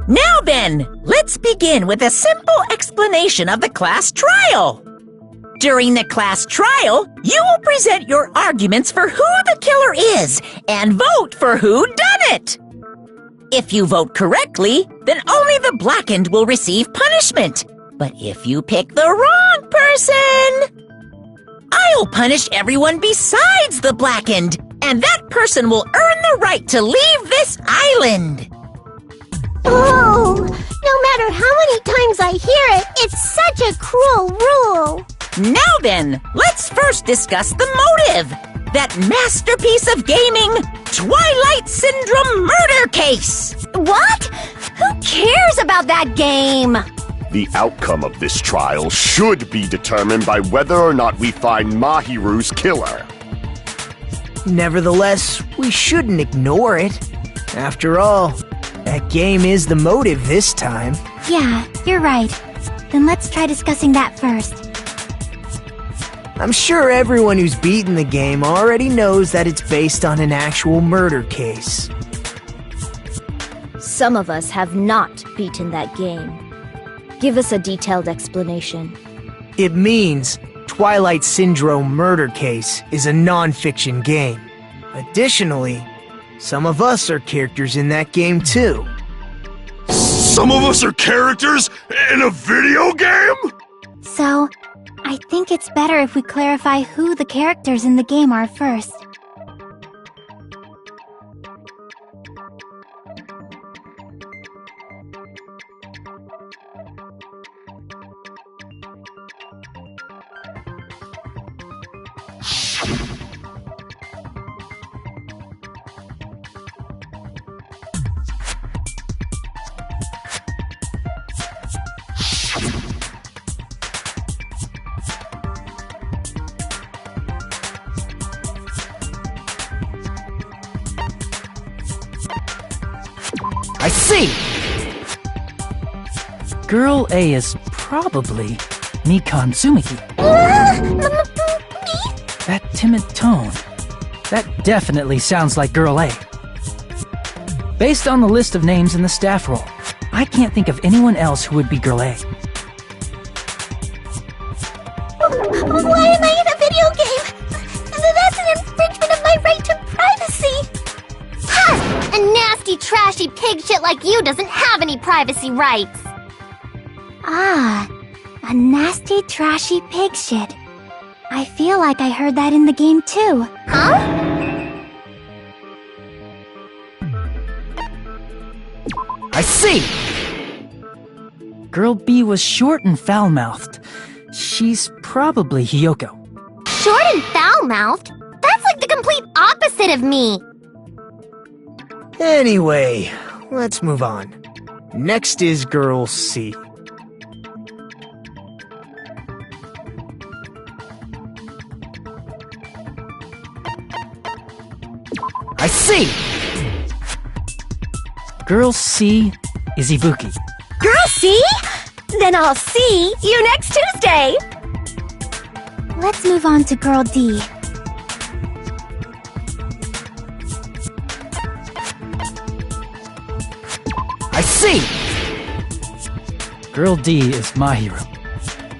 Now then, let's begin with a simple explanation of the class trial. During the class trial, you will present your arguments for who the killer is and vote for who done it. If you vote correctly, then only the blackened will receive punishment. But if you pick the wrong person, I'll punish everyone besides the blackened, and that person will earn the right to leave this island. Oh, no matter how many times I hear it, it's such a cruel rule. Now then, let's first discuss the motive. That masterpiece of gaming, Twilight Syndrome murder case. What? Who cares about that game? The outcome of this trial should be determined by whether or not we find Mahiru's killer. Nevertheless, we shouldn't ignore it. After all, that game is the motive this time. Yeah, you're right. Then let's try discussing that first. I'm sure everyone who's beaten the game already knows that it's based on an actual murder case. Some of us have not beaten that game. Give us a detailed explanation. It means Twilight Syndrome Murder Case is a non-fiction game. Additionally, some of us are characters in that game too. Some of us are characters in a video game? So, I think it's better if we clarify who the characters in the game are first. I see! Girl A is probably Mikan Tsumiki. That timid tone. That definitely sounds like Girl A. Based on the list of names in the staff roll, I can't think of anyone else who would be Girl A. Why am I in a video game? That's an infringement of my right to privacy! Ha! A nasty, trashy pig shit like you doesn't have any privacy rights! Ah, a nasty, trashy pig shit. I feel like I heard that in the game too. Huh? I see! Girl B was short and foul-mouthed. She's probably Hiyoko. Short and foul-mouthed? That's like the complete opposite of me! Anyway, let's move on. Next is Girl C. I see! Girl C is Ibuki. Girl C? Then I'll see you next Tuesday! Let's move on to Girl D. I see! Girl D is Mahiru,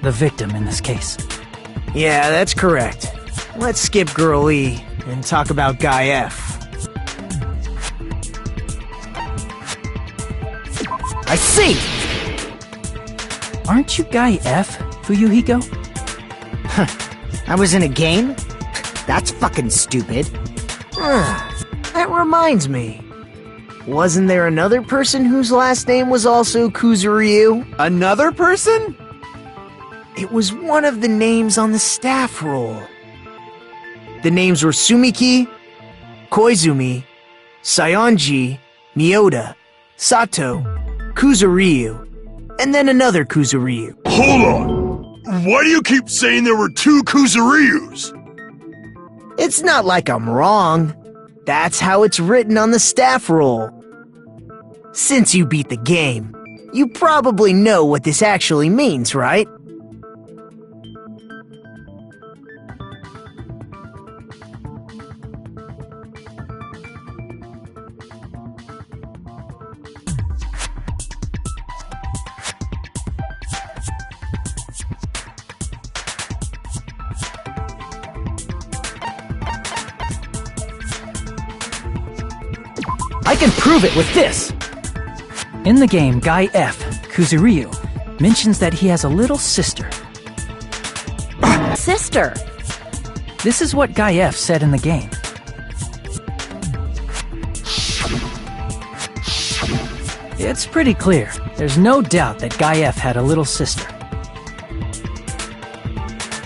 the victim in this case. Yeah, that's correct. Let's skip Girl E and talk about Guy F. I see! Aren't you Guy F, Fuyuhiko? I was in a game? That's fucking stupid. That reminds me. Wasn't there another person whose last name was also Kuzuryu? Another person? It was one of the names on the staff roll. The names were Sumiki, Koizumi, Sayonji, Miyoda, Sato, Kuzuryu, and then another Kuzuryu. Hold on! Why do you keep saying there were two Kuzuryus? It's not like I'm wrong. That's how it's written on the staff roll. Since you beat the game, you probably know what this actually means, right? I can prove it with this! In the game, Guy F, Kuzuryu, mentions that he has a little sister. Sister. This is what Guy F said in the game. It's pretty clear. There's no doubt that Guy F had a little sister.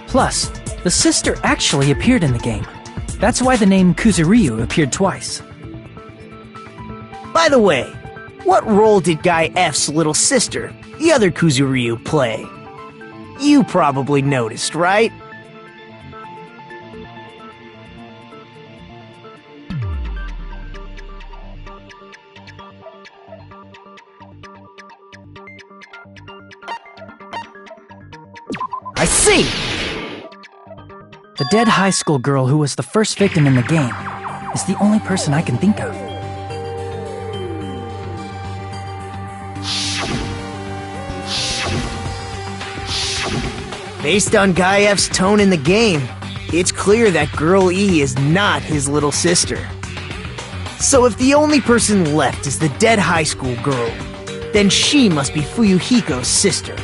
Plus, the sister actually appeared in the game. That's why the name Kuzuryu appeared twice. By the way, what role did Guy F's little sister, the other Kuzuryu, play? You probably noticed, right? I see! The dead high school girl who was the first victim in the game is the only person I can think of. Based on Guy F's tone in the game, it's clear that Girl E is not his little sister. So if the only person left is the dead high school girl, then she must be Fuyuhiko's sister.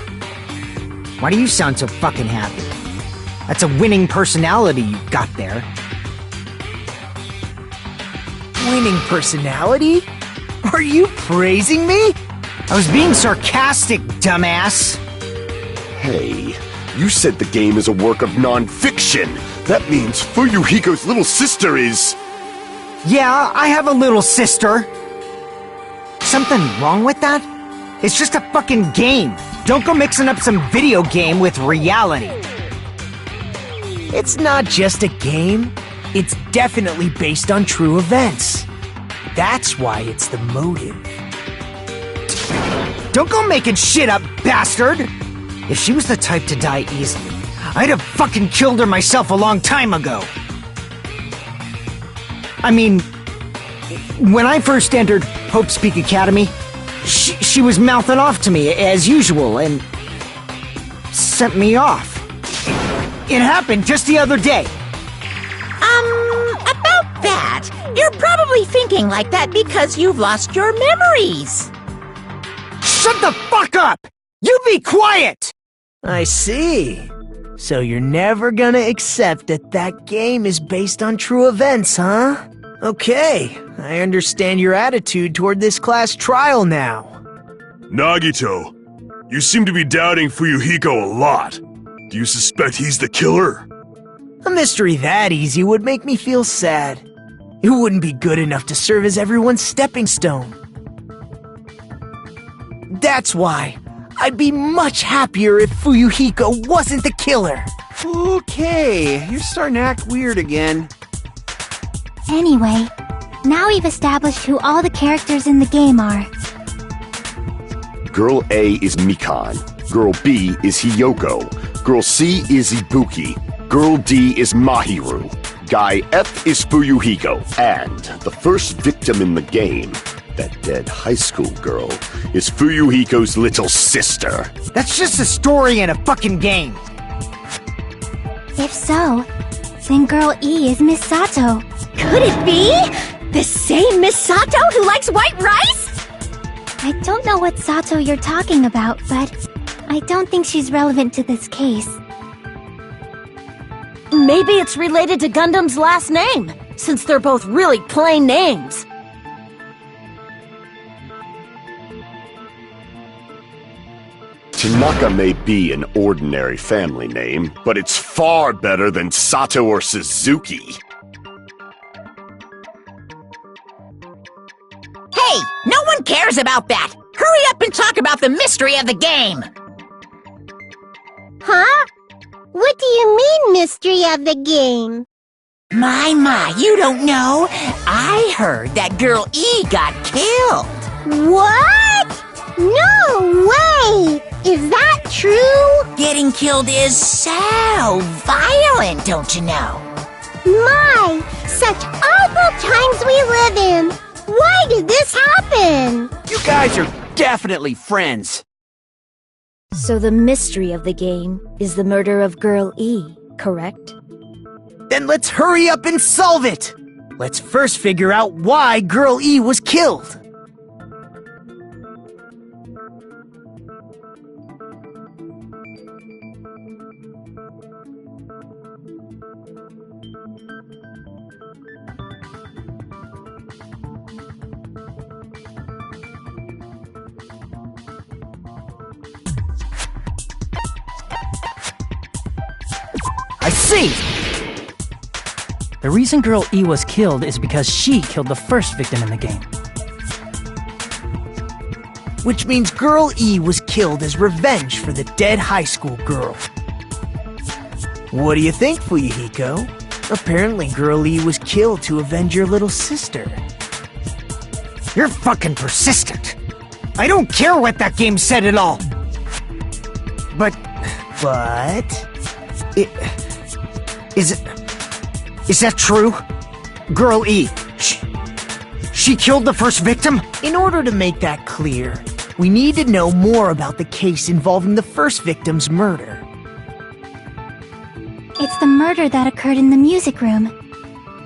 Why do you sound so fucking happy? That's a winning personality you've got there. Winning personality? Are you praising me? I was being sarcastic, dumbass. Hey, you said the game is a work of non-fiction. That means Fuyuhiko's little sister is... Yeah, I have a little sister. Something wrong with that? It's just a fucking game. Don't go mixing up some video game with reality. It's not just a game. It's definitely based on true events. That's why it's the motive. Don't go making shit up, bastard! If she was the type to die easily, I'd have fucking killed her myself a long time ago. I mean, when I first entered Hope's Peak Academy, she was mouthing off to me as usual and sent me off. It happened just the other day. About that, you're probably thinking like that because you've lost your memories. Shut the fuck up! You be quiet! I see. So you're never gonna accept that that game is based on true events, huh? Okay, I understand your attitude toward this class trial now. Nagito, you seem to be doubting Fuyuhiko a lot. Do you suspect he's the killer? A mystery that easy would make me feel sad. It wouldn't be good enough to serve as everyone's stepping stone. That's why I'd be much happier if Fuyuhiko wasn't the killer. Okay, you're starting to act weird again. Anyway, now we've established who all the characters in the game are. Girl A is Mikan. Girl B is Hiyoko. Girl C is Ibuki. Girl D is Mahiru. Guy F is Fuyuhiko. And the first victim in the game, that dead high school girl, is Fuyuhiko's little sister. That's just a story in a fucking game. If so, then Girl E is Miss Sato. Could it be? The same Miss Sato who likes white rice? I don't know what Sato you're talking about, but I don't think she's relevant to this case. Maybe it's related to Gundam's last name, since they're both really plain names. Tanaka may be an ordinary family name, but it's far better than Sato or Suzuki. Hey, no one cares about that! Hurry up and talk about the mystery of the game! Huh? What do you mean, mystery of the game? My, you don't know? I heard that Girl E got killed! What? No way! Is that true? Getting killed is so violent, don't you know? My, such awful times we live in! Why did this happen? You guys are definitely friends. So the mystery of the game is the murder of Girl E, correct? Then let's hurry up and solve it! Let's first figure out why Girl E was killed. I see! The reason Girl E was killed is because she killed the first victim in the game. Which means Girl E was killed as revenge for the dead high school girl. What do you think, Fuyuhiko? Apparently Girl E was killed to avenge your little sister. You're fucking persistent. I don't care what that game said at all. But... Is that true? Girl E, she killed the first victim? In order to make that clear, we need to know more about the case involving the first victim's murder. It's the murder that occurred in the music room.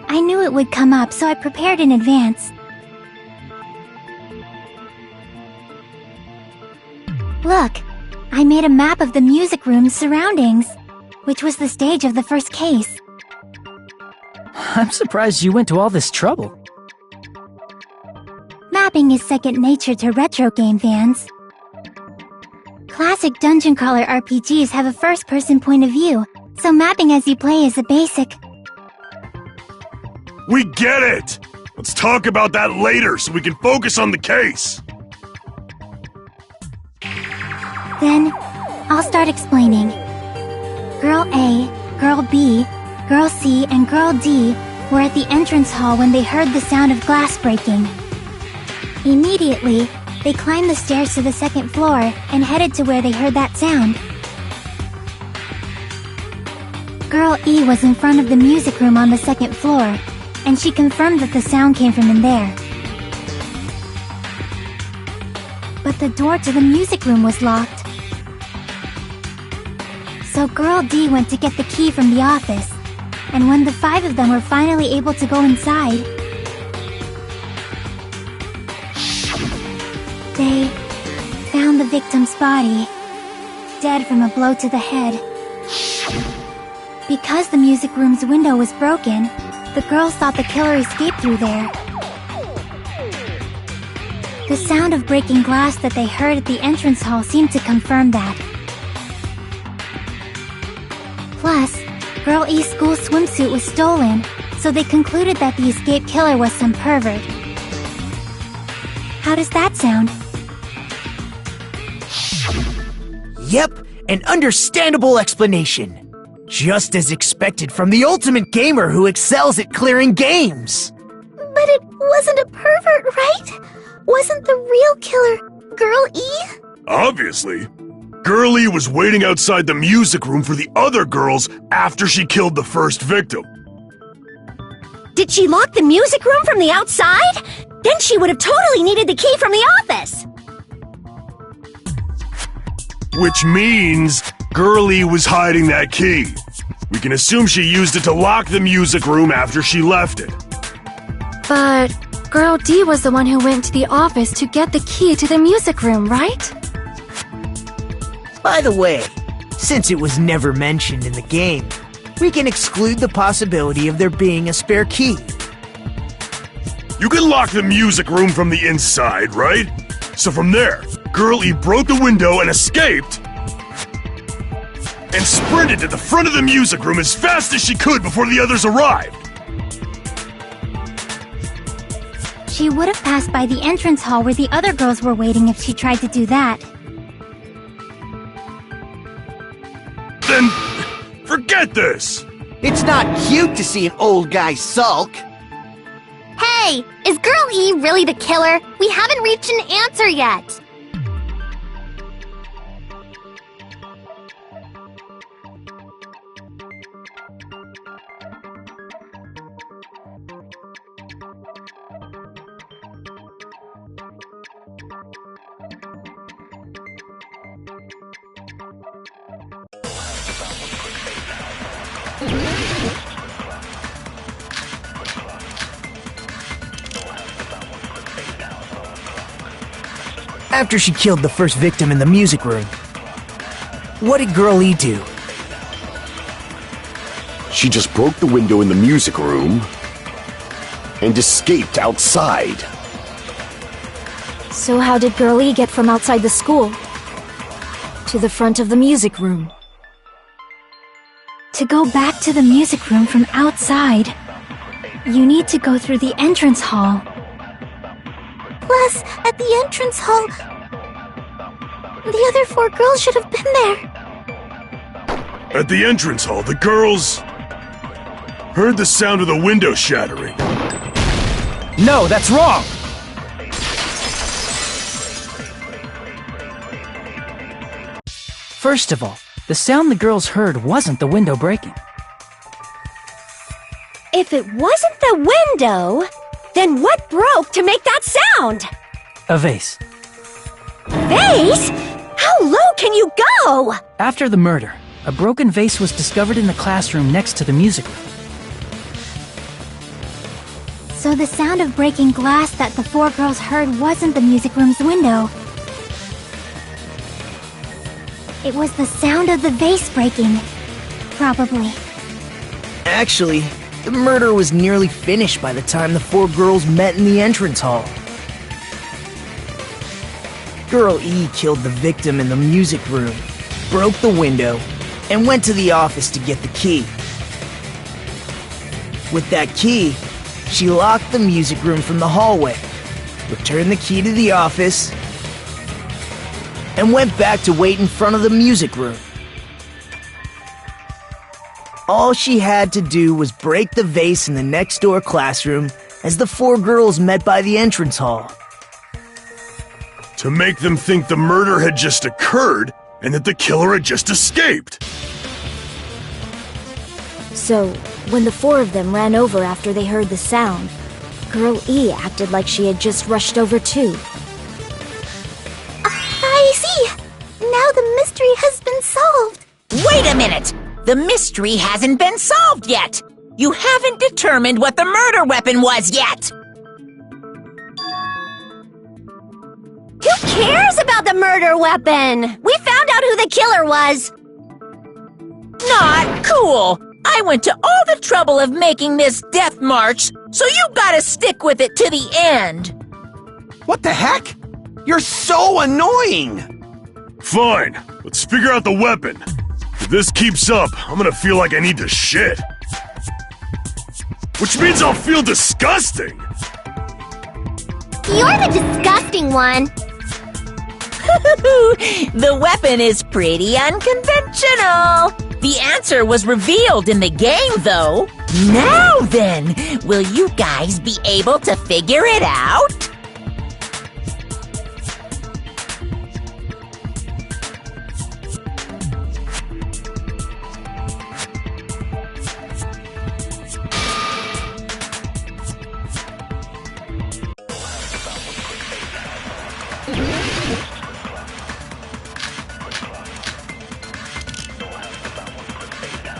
I knew it would come up, so I prepared in advance. Look, I made a map of the music room's surroundings, which was the stage of the first case. I'm surprised you went to all this trouble. Mapping is second nature to retro game fans. Classic dungeon crawler RPGs have a first-person point of view, so mapping as you play is a basic. We get it! Let's talk about that later so we can focus on the case. Then, I'll start explaining. Girl A, Girl B, Girl C, and Girl D were at the entrance hall when they heard the sound of glass breaking. Immediately, they climbed the stairs to the second floor and headed to where they heard that sound. Girl E was in front of the music room on the second floor, and she confirmed that the sound came from in there. But the door to the music room was locked. So Girl D went to get the key from the office, and when the 5 of them were finally able to go inside, they found the victim's body, dead from a blow to the head. Because the music room's window was broken, the girls thought the killer escaped through there. The sound of breaking glass that they heard at the entrance hall seemed to confirm that. Plus, Girl E's school swimsuit was stolen, so they concluded that the escaped killer was some pervert. How does that sound? Yep, an understandable explanation. Just as expected from the ultimate gamer who excels at clearing games. But it wasn't a pervert, right? Wasn't the real killer Girl E? Obviously. Girl E was waiting outside the music room for the other girls after she killed the first victim. Did she lock the music room from the outside? Then she would have totally needed the key from the office. Which means Girl E was hiding that key. We can assume she used it to lock the music room after she left it. But Girl D was the one who went to the office to get the key to the music room, right? By the way, since it was never mentioned in the game, we can exclude the possibility of there being a spare key. You can lock the music room from the inside, right? So from there, Girl E broke the window and escaped, and sprinted to the front of the music room as fast as she could before the others arrived. She would have passed by the entrance hall where the other girls were waiting if she tried to do that. Then, forget this! It's not cute to see an old guy sulk. Hey, is Girl E really the killer? We haven't reached an answer yet. After she killed the first victim in the music room, what did Girl E do? She just broke the window in the music room and escaped outside. So how did Girl E get from outside the school to the front of the music room? To go back to the music room from outside, you need to go through the entrance hall. Plus, at the entrance hall, the other 4 girls should have been there. At the entrance hall, the girls heard the sound of the window shattering. No, that's wrong! First of all, the sound the girls heard wasn't the window breaking. If it wasn't the window, then what broke to make that sound? A vase. Vase? How low can you go? After the murder, a broken vase was discovered in the classroom next to the music room. So the sound of breaking glass that the 4 girls heard wasn't the music room's window. It was the sound of the vase breaking. Probably. Actually, the murder was nearly finished by the time the 4 girls met in the entrance hall. Girl E killed the victim in the music room, broke the window, and went to the office to get the key. With that key, she locked the music room from the hallway, returned the key to the office, and went back to wait in front of the music room. All she had to do was break the vase in the next door classroom as the 4 girls met by the entrance hall. To make them think the murder had just occurred and that the killer had just escaped. So, when the 4 of them ran over after they heard the sound, Girl E acted like she had just rushed over too. I see. Now the mystery has been solved. Wait a minute! The mystery hasn't been solved yet! You haven't determined what the murder weapon was yet! Who cares about the murder weapon? We found out who the killer was. Not cool! I went to all the trouble of making this death march, so you gotta stick with it to the end! What the heck? You're so annoying! Fine, let's figure out the weapon. If this keeps up, I'm gonna feel like I need to shit. Which means I'll feel disgusting! You're the disgusting one. The weapon is pretty unconventional. The answer was revealed in the game, though. Now then, will you guys be able to figure it out?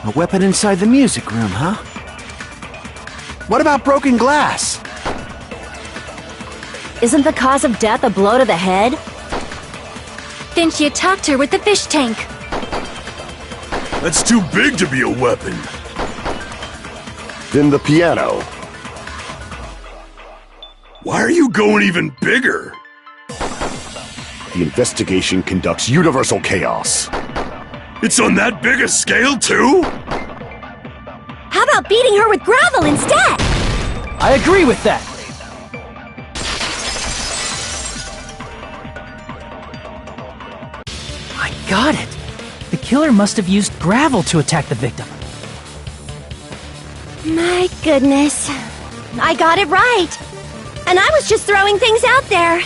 A weapon inside the music room, huh? What about broken glass? Isn't the cause of death a blow to the head? Then she attacked her with the fish tank. That's too big to be a weapon. Then the piano. Why are you going even bigger? The investigation conducts universal chaos. It's on that big a scale, too? How about beating her with gravel instead? I agree with that! I got it! The killer must have used gravel to attack the victim. My goodness. I got it right. And I was just throwing things out there.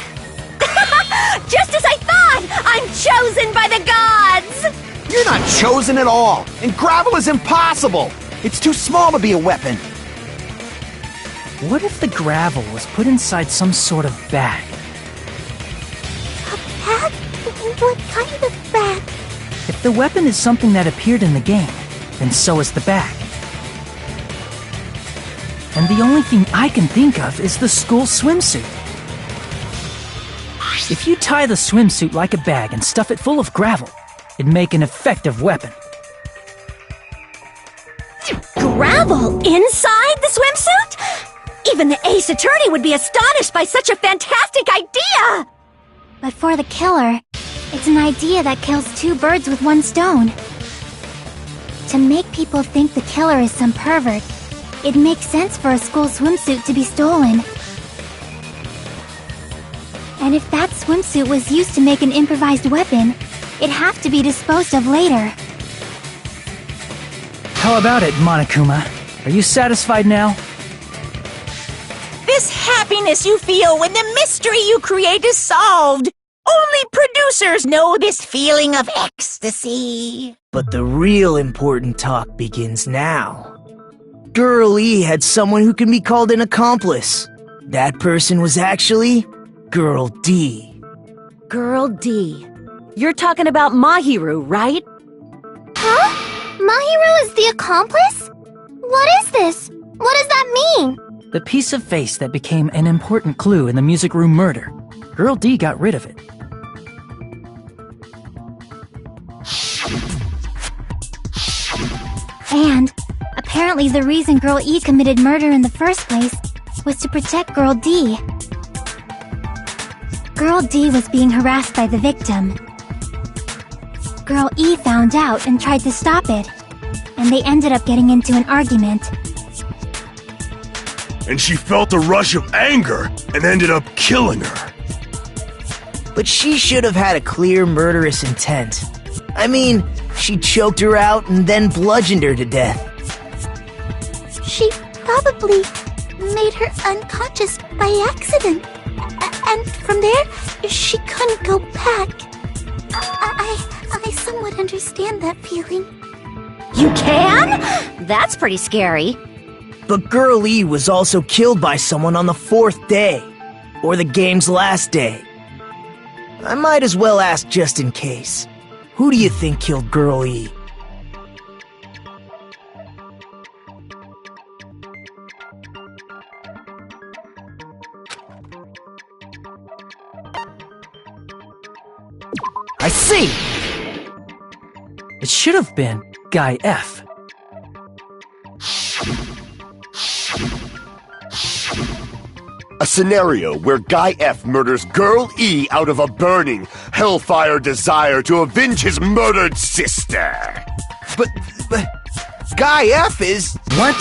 Just as I thought! I'm chosen by the gods! You're not chosen at all, and gravel is impossible! It's too small to be a weapon. What if the gravel was put inside some sort of bag? A bag? What kind of bag? If the weapon is something that appeared in the game, then so is the bag. And the only thing I can think of is the school swimsuit. If you tie the swimsuit like a bag and stuff it full of gravel, it'd make an effective weapon. Gravel inside the swimsuit? Even the ace attorney would be astonished by such a fantastic idea! But for the killer, it's an idea that kills two birds with one stone. To make people think the killer is some pervert, it makes sense for a school swimsuit to be stolen. And if that swimsuit was used to make an improvised weapon, it'd have to be disposed of later. How about it, Monokuma? Are you satisfied now? This happiness you feel when the mystery you create is solved. Only producers know this feeling of ecstasy. But the real important talk begins now. Girl E had someone who can be called an accomplice. That person was actually Girl D. Girl D. You're talking about Mahiru, right? Huh? Mahiru is the accomplice? What is this? What does that mean? The piece of face that became an important clue in the music room murder. Girl D got rid of it. And apparently the reason Girl E committed murder in the first place was to protect Girl D. Girl D was being harassed by the victim. Girl E found out and tried to stop it, and they ended up getting into an argument. And she felt a rush of anger and ended up killing her. But she should have had a clear murderous intent. I mean, she choked her out and then bludgeoned her to death. She probably made her unconscious by accident. And from there, she couldn't go back. I somewhat understand that feeling. You can? That's pretty scary. But Girl E was also killed by someone on the 4th day, or the game's last day. I might as well ask just in case. Who do you think killed Girl E? I see! It should have been Guy F. A scenario where Guy F murders Girl E out of a burning, hellfire desire to avenge his murdered sister. But Guy F is... What?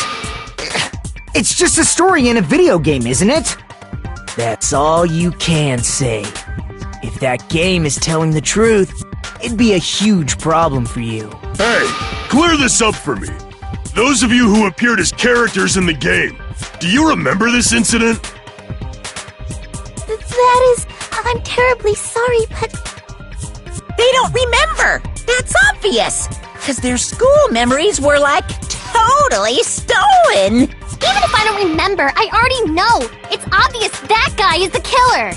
It's just a story in a video game, isn't it? That's all you can say. If that game is telling the truth, it'd be a huge problem for you. Hey, clear this up for me. Those of you who appeared as characters in the game, do you remember this incident? That is... I'm terribly sorry, but... They don't remember. That's obvious. Because their school memories were, like, totally stolen. Even if I don't remember, I already know. It's obvious that guy is the killer.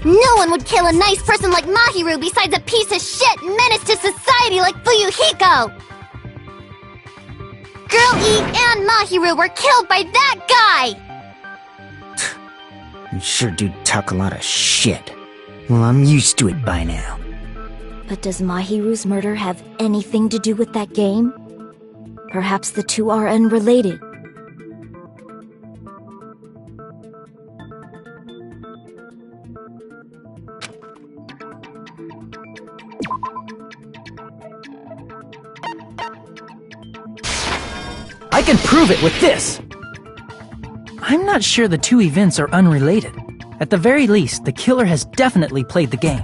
No one would kill a nice person like Mahiru besides a piece of shit menace to society like Fuyuhiko. Girl E and Mahiru were killed by that guy. You sure do talk a lot of shit. Well, I'm used to it by now. But does Mahiru's murder have anything to do with that game? Perhaps the two are unrelated. I can prove it with this! I'm not sure the two events are unrelated. At the very least, the killer has definitely played the game.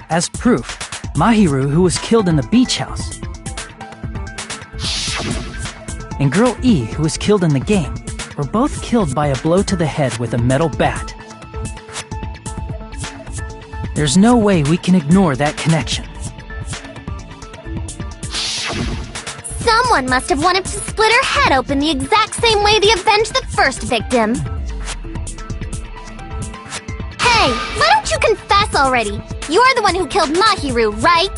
As proof, Mahiru, who was killed in the beach house, and Girl E, who was killed in the game, were both killed by a blow to the head with a metal bat. There's no way we can ignore that connection. Someone must have wanted to split her head open the exact same way they avenged the first victim. Hey, why don't you confess already? You're the one who killed Mahiru, right?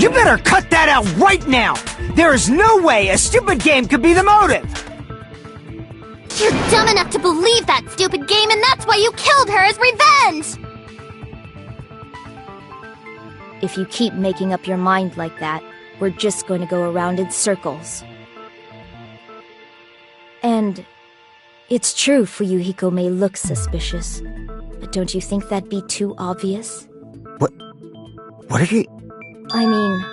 You better cut that out right now! There is no way a stupid game could be the motive! You're dumb enough to believe that stupid game, and that's why you killed her as revenge! If you keep making up your mind like that, we're just going to go around in circles. And it's true Fuyuhiko may look suspicious, but don't you think that'd be too obvious? What did he... I mean,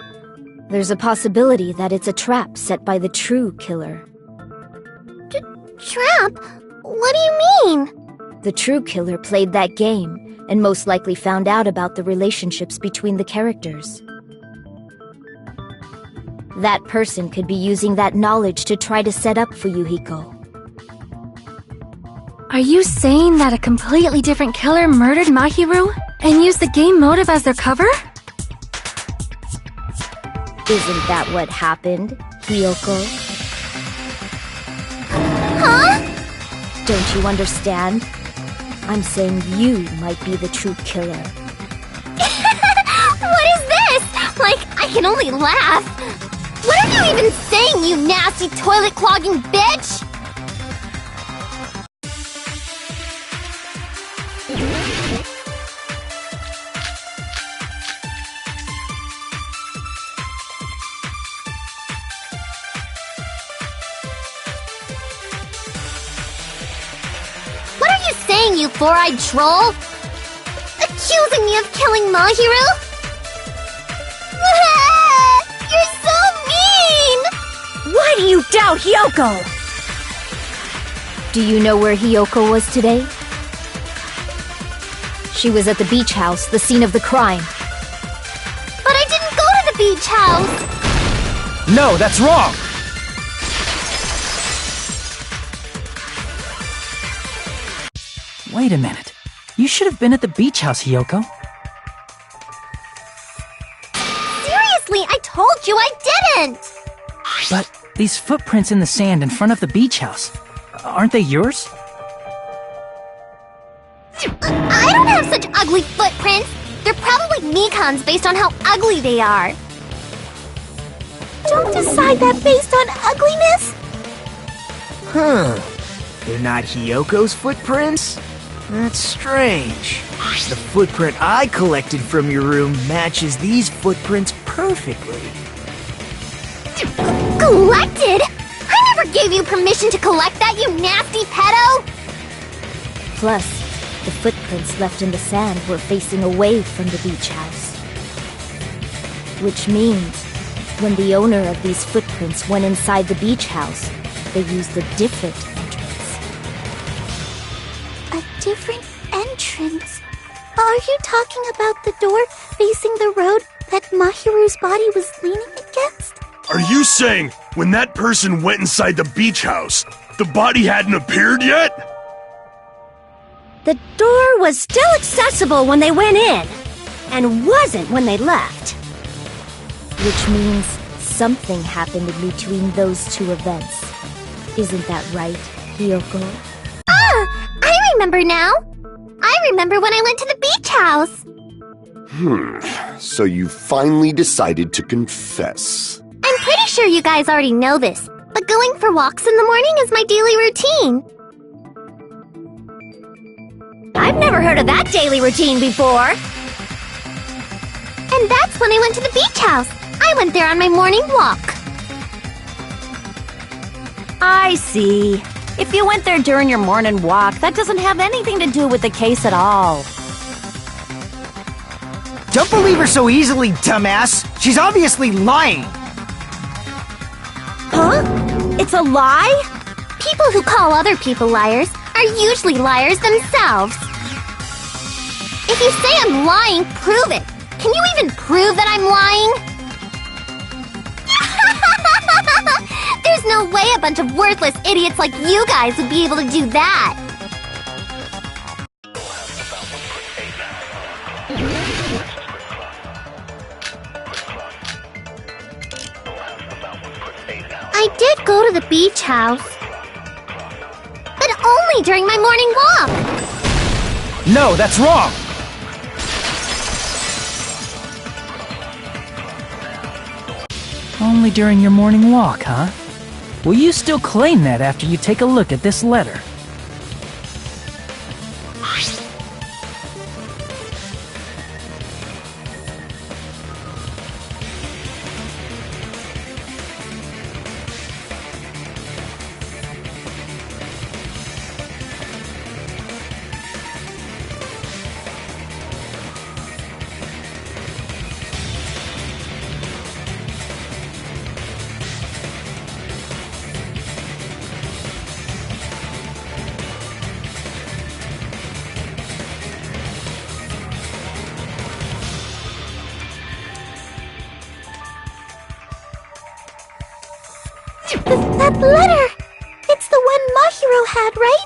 there's a possibility that it's a trap set by the true killer. Trap? What do you mean? The true killer played that game, and most likely found out about the relationships between the characters. That person could be using that knowledge to try to set up Fuyuhiko. Are you saying that a completely different killer murdered Mahiru and used the game motive as their cover? Isn't that what happened, Hiyoko? Huh? Don't you understand? I'm saying you might be the true killer. What is this? Like, I can only laugh. What are you even saying, you nasty toilet-clogging bitch? What are you saying, you four-eyed troll? Accusing me of killing Mahiru? You're so mean! Why do you doubt Hiyoko? Do you know where Hiyoko was today? She was at the beach house, the scene of the crime. But I didn't go to the beach house! No, that's wrong! Wait a minute. You should have been at the beach house, Hiyoko. Seriously, I told you I didn't! But these footprints in the sand in front of the beach house, aren't they yours? I don't have such ugly footprints! They're probably Mikan's based on how ugly they are. Don't decide that based on ugliness! Huh. They're not Hiyoko's footprints? That's strange. The footprint I collected from your room matches these footprints perfectly. Collected? I never gave you permission to collect that, you nasty pedo! Plus, the footprints left in the sand were facing away from the beach house. Which means, when the owner of these footprints went inside the beach house, they used a different entrance. A different entrance? Are you talking about the door facing the road that Mahiru's body was leaning against? Are you saying when that person went inside the beach house, the body hadn't appeared yet? The door was still accessible when they went in, and wasn't when they left. Which means something happened in between those two events. Isn't that right, Hiyoko? Ah! I remember now! I remember when I went to the beach house! So you finally decided to confess. I'm pretty sure you guys already know this, but going for walks in the morning is my daily routine. I've never heard of that daily routine before. And that's when I went to the beach house. I went there on my morning walk. I see. If you went there during your morning walk, that doesn't have anything to do with the case at all. Don't believe her so easily, dumbass! She's obviously lying! Huh? It's a lie? People who call other people liars are usually liars themselves. If you say I'm lying, prove it. Can you even prove that I'm lying? There's no way a bunch of worthless idiots like you guys would be able to do that. I did go to the beach house. But only during my morning walk. No, that's wrong! Only during your morning walk, huh? Will you still claim that after you take a look at this letter? That letter! It's the one Mahiro had, right?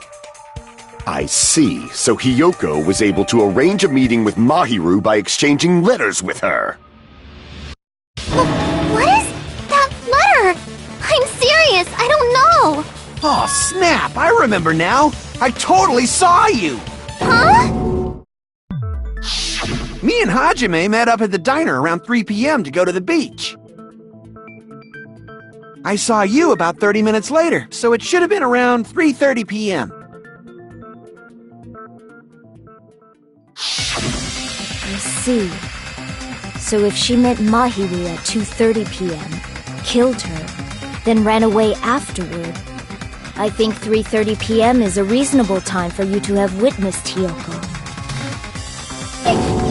I see. So Hiyoko was able to arrange a meeting with Mahiru by exchanging letters with her. What is that letter? I'm serious, I don't know. Oh, snap! I remember now! I totally saw you! Huh? Me and Hajime met up at the diner around 3 p.m. to go to the beach. I saw you about 30 minutes later, so it should have been around 3:30 p.m. I see. So if she met Mahiru at 2:30 p.m., killed her, then ran away afterward, I think 3:30 p.m. is a reasonable time for you to have witnessed Hiyoko.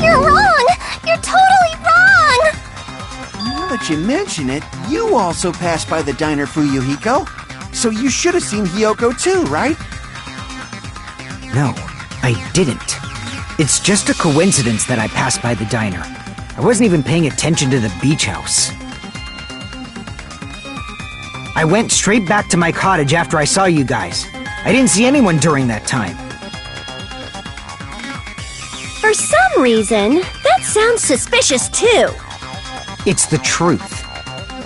You're wrong! You're totally wrong! Now that you mention it, you also passed by the diner, Fuyuhiko. So you should have seen Hiyoko too, right? No, I didn't. It's just a coincidence that I passed by the diner. I wasn't even paying attention to the beach house. I went straight back to my cottage after I saw you guys. I didn't see anyone during that time. For some reason, that sounds suspicious too. It's the truth.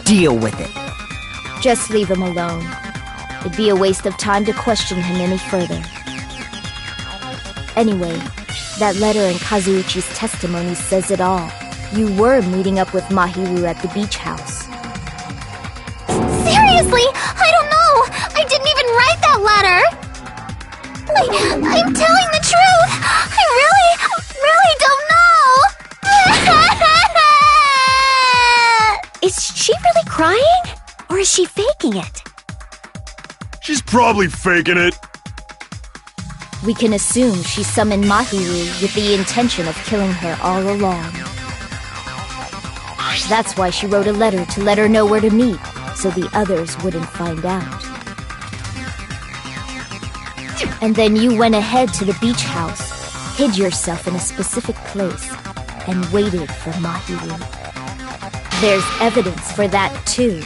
Deal with it. Just leave him alone. It'd be a waste of time to question him any further. Anyway, that letter in Kazuichi's testimony says it all. You were meeting up with Mahiru at the beach house. Seriously, I don't know! I didn't even write that letter! I'm telling the truth! I really don't know! Is she really crying? Or is she faking it? She's probably faking it. We can assume she summoned Mahiru with the intention of killing her all along. That's why she wrote a letter to let her know where to meet, so the others wouldn't find out. And then you went ahead to the beach house, hid yourself in a specific place, and waited for Mahiru. There's evidence for that too.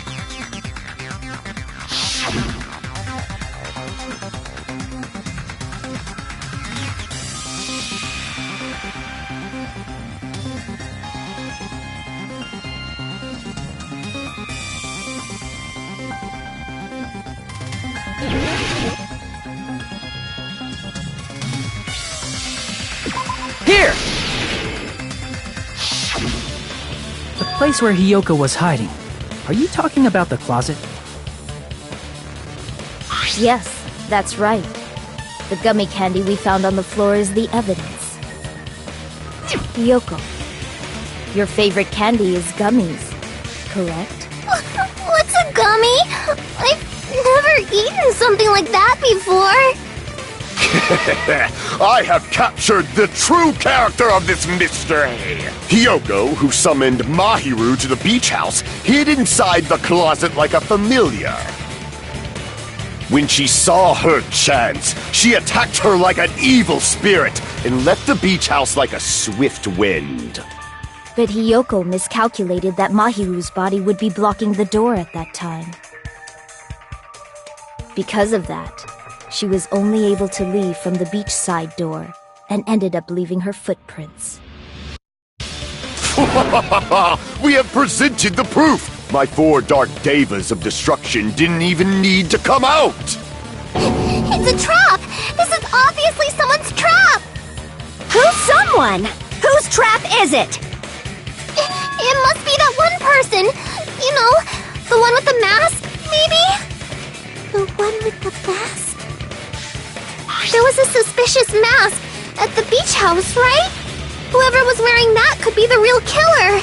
Here! The place where Hiyoko was hiding. Are you talking about the closet? Yes, that's right. The gummy candy we found on the floor is the evidence. Hiyoko, your favorite candy is gummies, correct? What's a gummy? I've never eaten something like that before. I have captured the true character of this mystery! Hiyoko, who summoned Mahiru to the beach house, hid inside the closet like a familiar. When she saw her chance, she attacked her like an evil spirit and left the beach house like a swift wind. But Hiyoko miscalculated that Mahiru's body would be blocking the door at that time. Because of that, she was only able to leave from the beachside door and ended up leaving her footprints. We have presented the proof! My 4 dark devas of destruction didn't even need to come out! It's a trap! This is obviously someone's trap! Who's someone? Whose trap is it? It must be that one person! You know, was a suspicious mask at the beach house, right? Whoever was wearing that could be the real killer.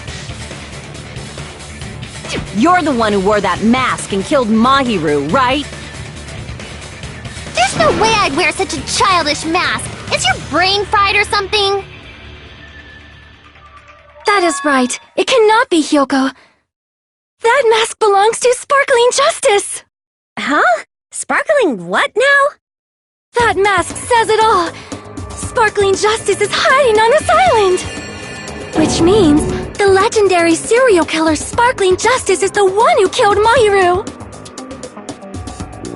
You're the one who wore that mask and killed Mahiru, right? There's no way I'd wear such a childish mask. Is your brain fried or something? That is right. It cannot be Hyoko. That mask belongs to Sparkling Justice! Huh? Sparkling what now? That mask says it all! Sparkling Justice is hiding on this island! Which means the legendary serial killer Sparkling Justice is the one who killed Mahiru!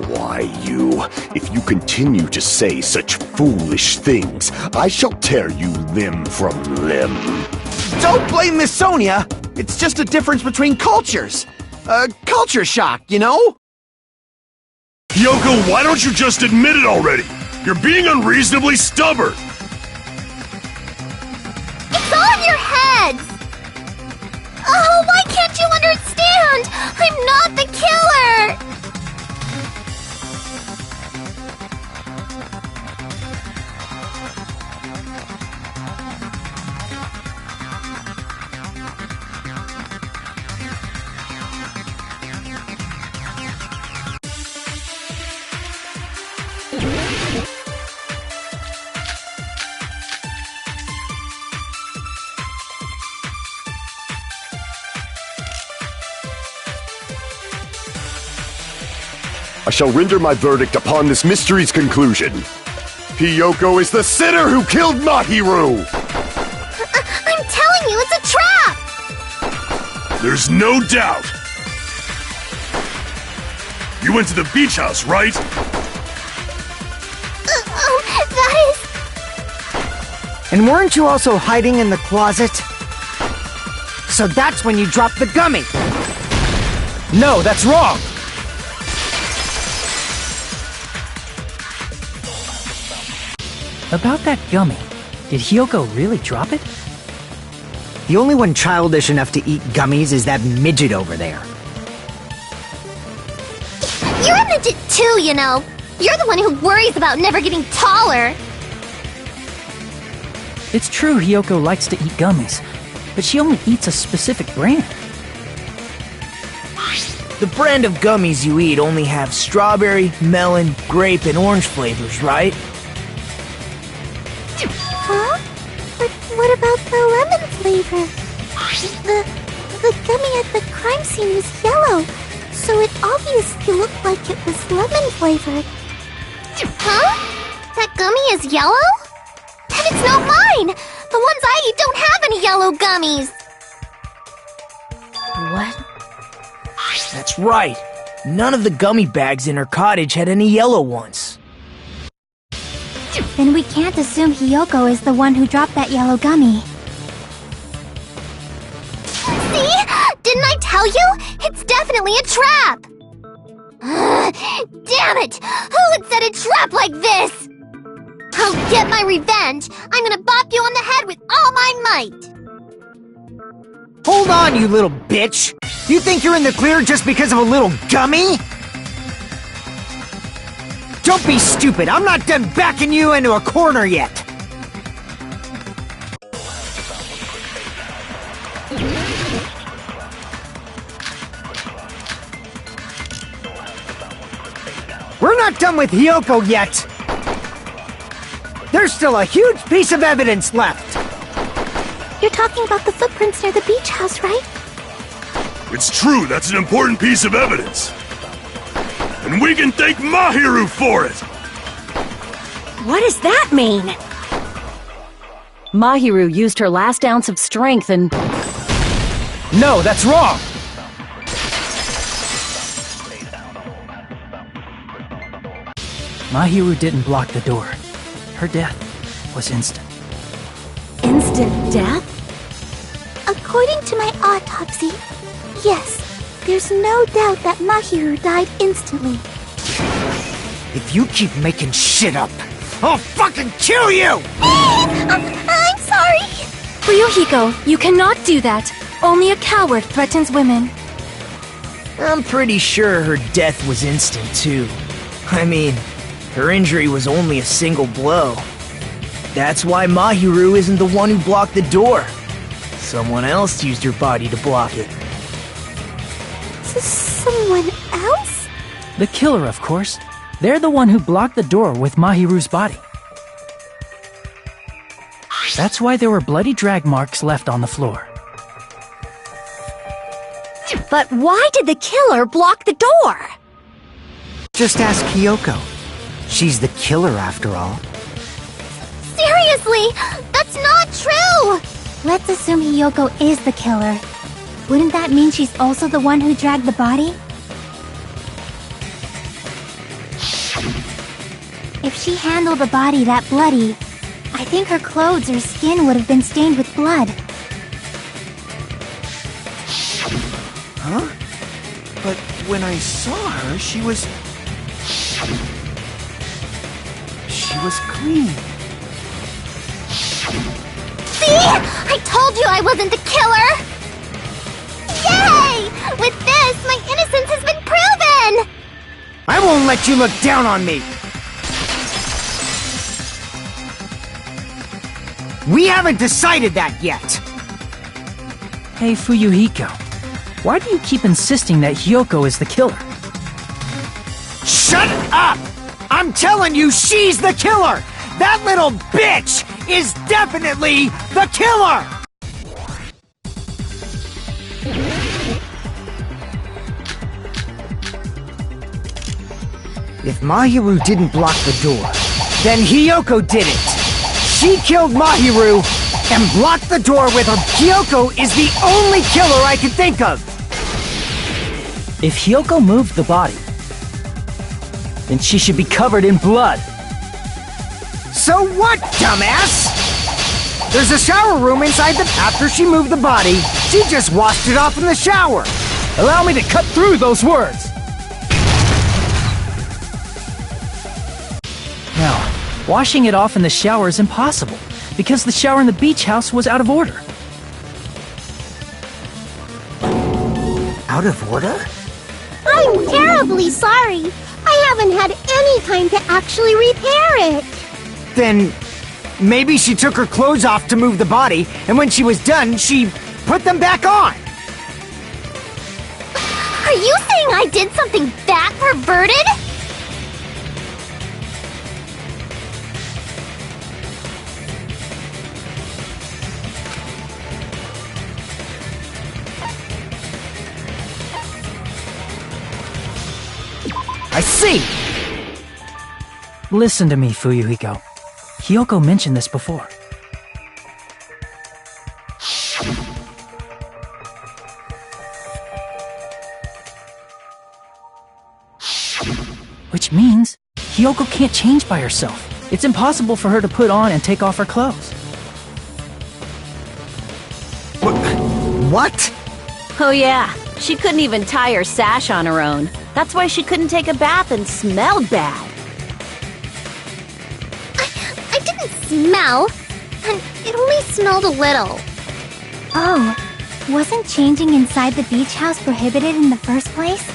Why, you? If you continue to say such foolish things, I shall tear you limb from limb. Don't blame Miss Sonia! It's just a difference between cultures. Culture shock, you know? Hyoko, why don't you just admit it already? You're being unreasonably stubborn! It's all in your heads! Oh, why can't you understand? I'm not the killer! I shall render my verdict upon this mystery's conclusion. Hyoko is the sinner who killed Mahiru! I'm telling you, it's a trap! There's no doubt! You went to the beach house, right? That is... And weren't you also hiding in the closet? So that's when you dropped the gummy! No, that's wrong! About that gummy, did Hyoko really drop it? The only one childish enough to eat gummies is that midget over there. You're a midget too, you know. You're the one who worries about never getting taller. It's true Hyoko likes to eat gummies, but she only eats a specific brand. The brand of gummies you eat only have strawberry, melon, grape, and orange flavors, right? Huh? But what about the lemon flavor? The gummy at the crime scene was yellow, so it obviously looked like it was lemon flavored. Huh? That gummy is yellow? Then it's not mine! The ones I eat don't have any yellow gummies! What? That's right. None of the gummy bags in her cottage had any yellow ones. Then we can't assume Hyoko is the one who dropped that yellow gummy. See? Didn't I tell you? It's definitely a trap! Damn it! Who would set a trap like this? I'll get my revenge! I'm gonna bop you on the head with all my might! Hold on, you little bitch! You think you're in the clear just because of a little gummy? Don't be stupid! I'm not done backing you into a corner yet! We're not done with Hyoko yet! There's still a huge piece of evidence left! You're talking about the footprints near the beach house, right? It's true, that's an important piece of evidence. And we can thank Mahiru for it! What does that mean? Mahiru used her last ounce of strength and... No, that's wrong! Mahiru didn't block the door. Her death was instant. Instant death? According to my autopsy, yes, there's no doubt that Mahiru died instantly. If you keep making shit up, I'll fucking kill you! I'm sorry! Ryuhiko, you cannot do that. Only a coward threatens women. I'm pretty sure her death was instant, too. I mean, Her injury was only a single blow. That's why Mahiru isn't the one who blocked the door. Someone else used her body to block it. Someone else? The killer, of course. They're the one who blocked the door with Mahiru's body. That's why there were bloody drag marks left on the floor. But why did the killer block the door? Just ask Hiyoko. She's the killer after all. Seriously, that's not true! Let's assume Hiyoko is the killer. Wouldn't that mean she's also the one who dragged the body? If she handled the body that bloody, I think her clothes or skin would have been stained with blood. Huh? But when I saw her, she was clean. See? I told you I wasn't the killer! Yay! With this, my innocence has been proven! I won't let you look down on me! We haven't decided that yet! Hey, Fuyuhiko. Why do you keep insisting that Hiyoko is the killer? Shut up! I'm telling you, she's the killer! That little bitch is definitely the killer! If Mahiru didn't block the door, then Hiyoko did it! She killed Mahiru and blocked the door with her. Hiyoko is the only killer I can think of! If Hiyoko moved the body, then she should be covered in blood. So what, dumbass? There's a shower room inside the... After she moved the body, she just washed it off in the shower. Allow me to cut through those words! Now, washing it off in the shower is impossible, because the shower in the beach house was out of order. Out of order? I'm terribly sorry. I haven't had any time to actually repair it. Then maybe she took her clothes off to move the body, and when she was done, she put them back on. Are you saying I did something that perverted? I see! Listen to me, Fuyuhiko. Hiyoko mentioned this before. Which means Hiyoko can't change by herself. It's impossible for her to put on and take off her clothes. What? Oh yeah, she couldn't even tie her sash on her own. That's why she couldn't take a bath and smelled bad. I didn't smell, and it only smelled a little. Oh, wasn't changing inside the beach house prohibited in the first place?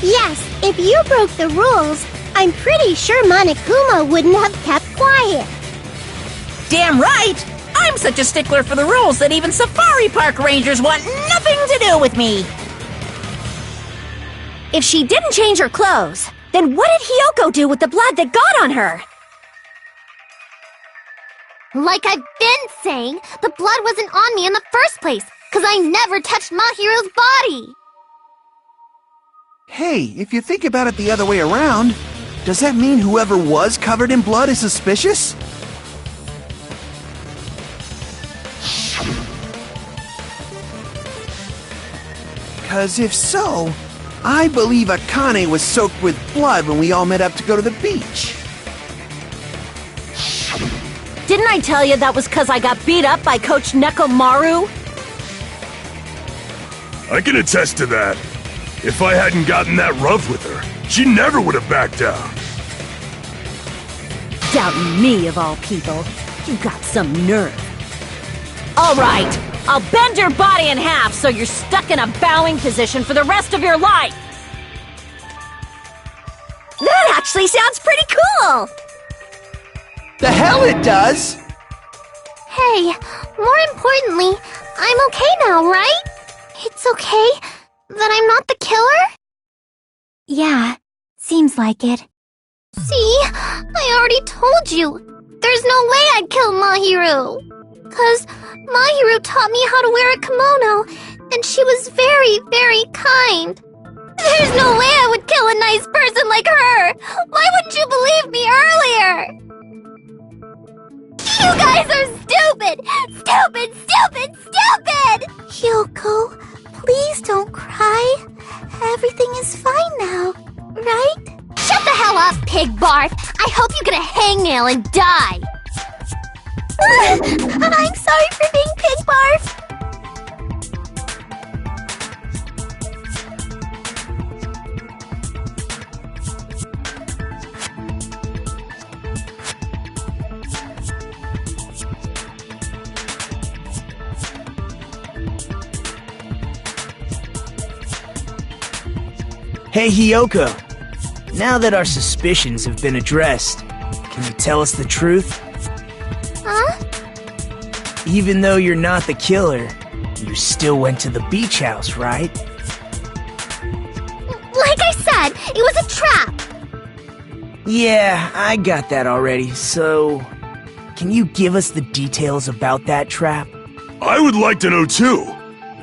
Yes, if you broke the rules, I'm pretty sure Monokuma wouldn't have kept quiet. Damn right! I'm such a stickler for the rules that even safari park rangers want nothing to do with me! If she didn't change her clothes, then what did Hiyoko do with the blood that got on her? Like I've been saying, the blood wasn't on me in the first place, because I never touched Mahiru's body! Hey, if you think about it the other way around, does that mean whoever was covered in blood is suspicious? Because if so, I believe Akane was soaked with blood when we all met up to go to the beach. Didn't I tell you that was because I got beat up by Coach Nekomaru? I can attest to that. If I hadn't gotten that rough with her, she never would have backed down. Doubting me, of all people. You got some nerve. All right, I'll bend your body in half so you're stuck in a bowing position for the rest of your life. That actually sounds pretty cool! The hell it does! Hey, more importantly, I'm okay now, right? It's okay that I'm not the killer? Yeah, seems like it. See, I already told you. There's no way I'd kill Mahiru. 'Cause Mahiru taught me how to wear a kimono, and she was very, very kind. There's no way I would kill a nice person like her! Why wouldn't you believe me earlier? You guys are stupid! Stupid, stupid, stupid! Hyoko, please don't cry. Everything is fine now, right? Shut the hell up, pig barf! I hope you get a hangnail and die! I'm sorry for being pig barf. Hey, Hyoko. Now that our suspicions have been addressed, can you tell us the truth? Huh? Even though you're not the killer, you still went to the beach house, right? Like I said, it was a trap! Yeah, I got that already, so... Can you give us the details about that trap? I would like to know too.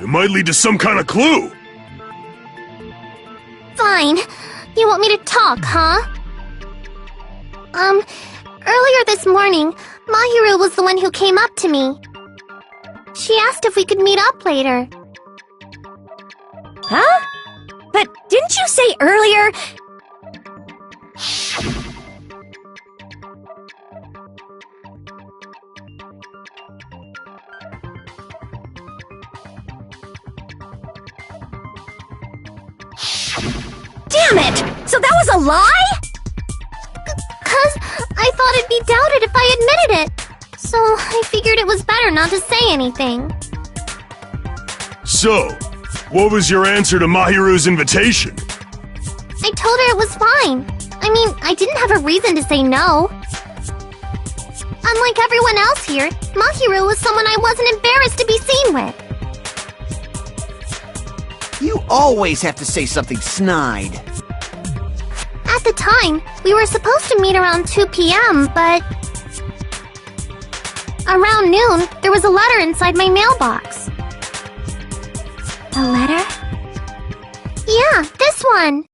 It might lead to some kind of clue. Fine. You want me to talk, huh? Earlier this morning, Mahiru was the one who came up to me. She asked if we could meet up later. Huh? But didn't you say earlier... Damn it! So that was a lie? 'Cause I thought it'd be doubted if I admitted it. So I figured it was better not to say anything. So, what was your answer to Mahiru's invitation? I told her it was fine. I mean, I didn't have a reason to say no. Unlike everyone else here, Mahiru was someone I wasn't embarrassed to be seen with. You always have to say something snide. At the time, we were supposed to meet around 2 p.m., but... Around noon, there was a letter inside my mailbox. A letter? Yeah, this one.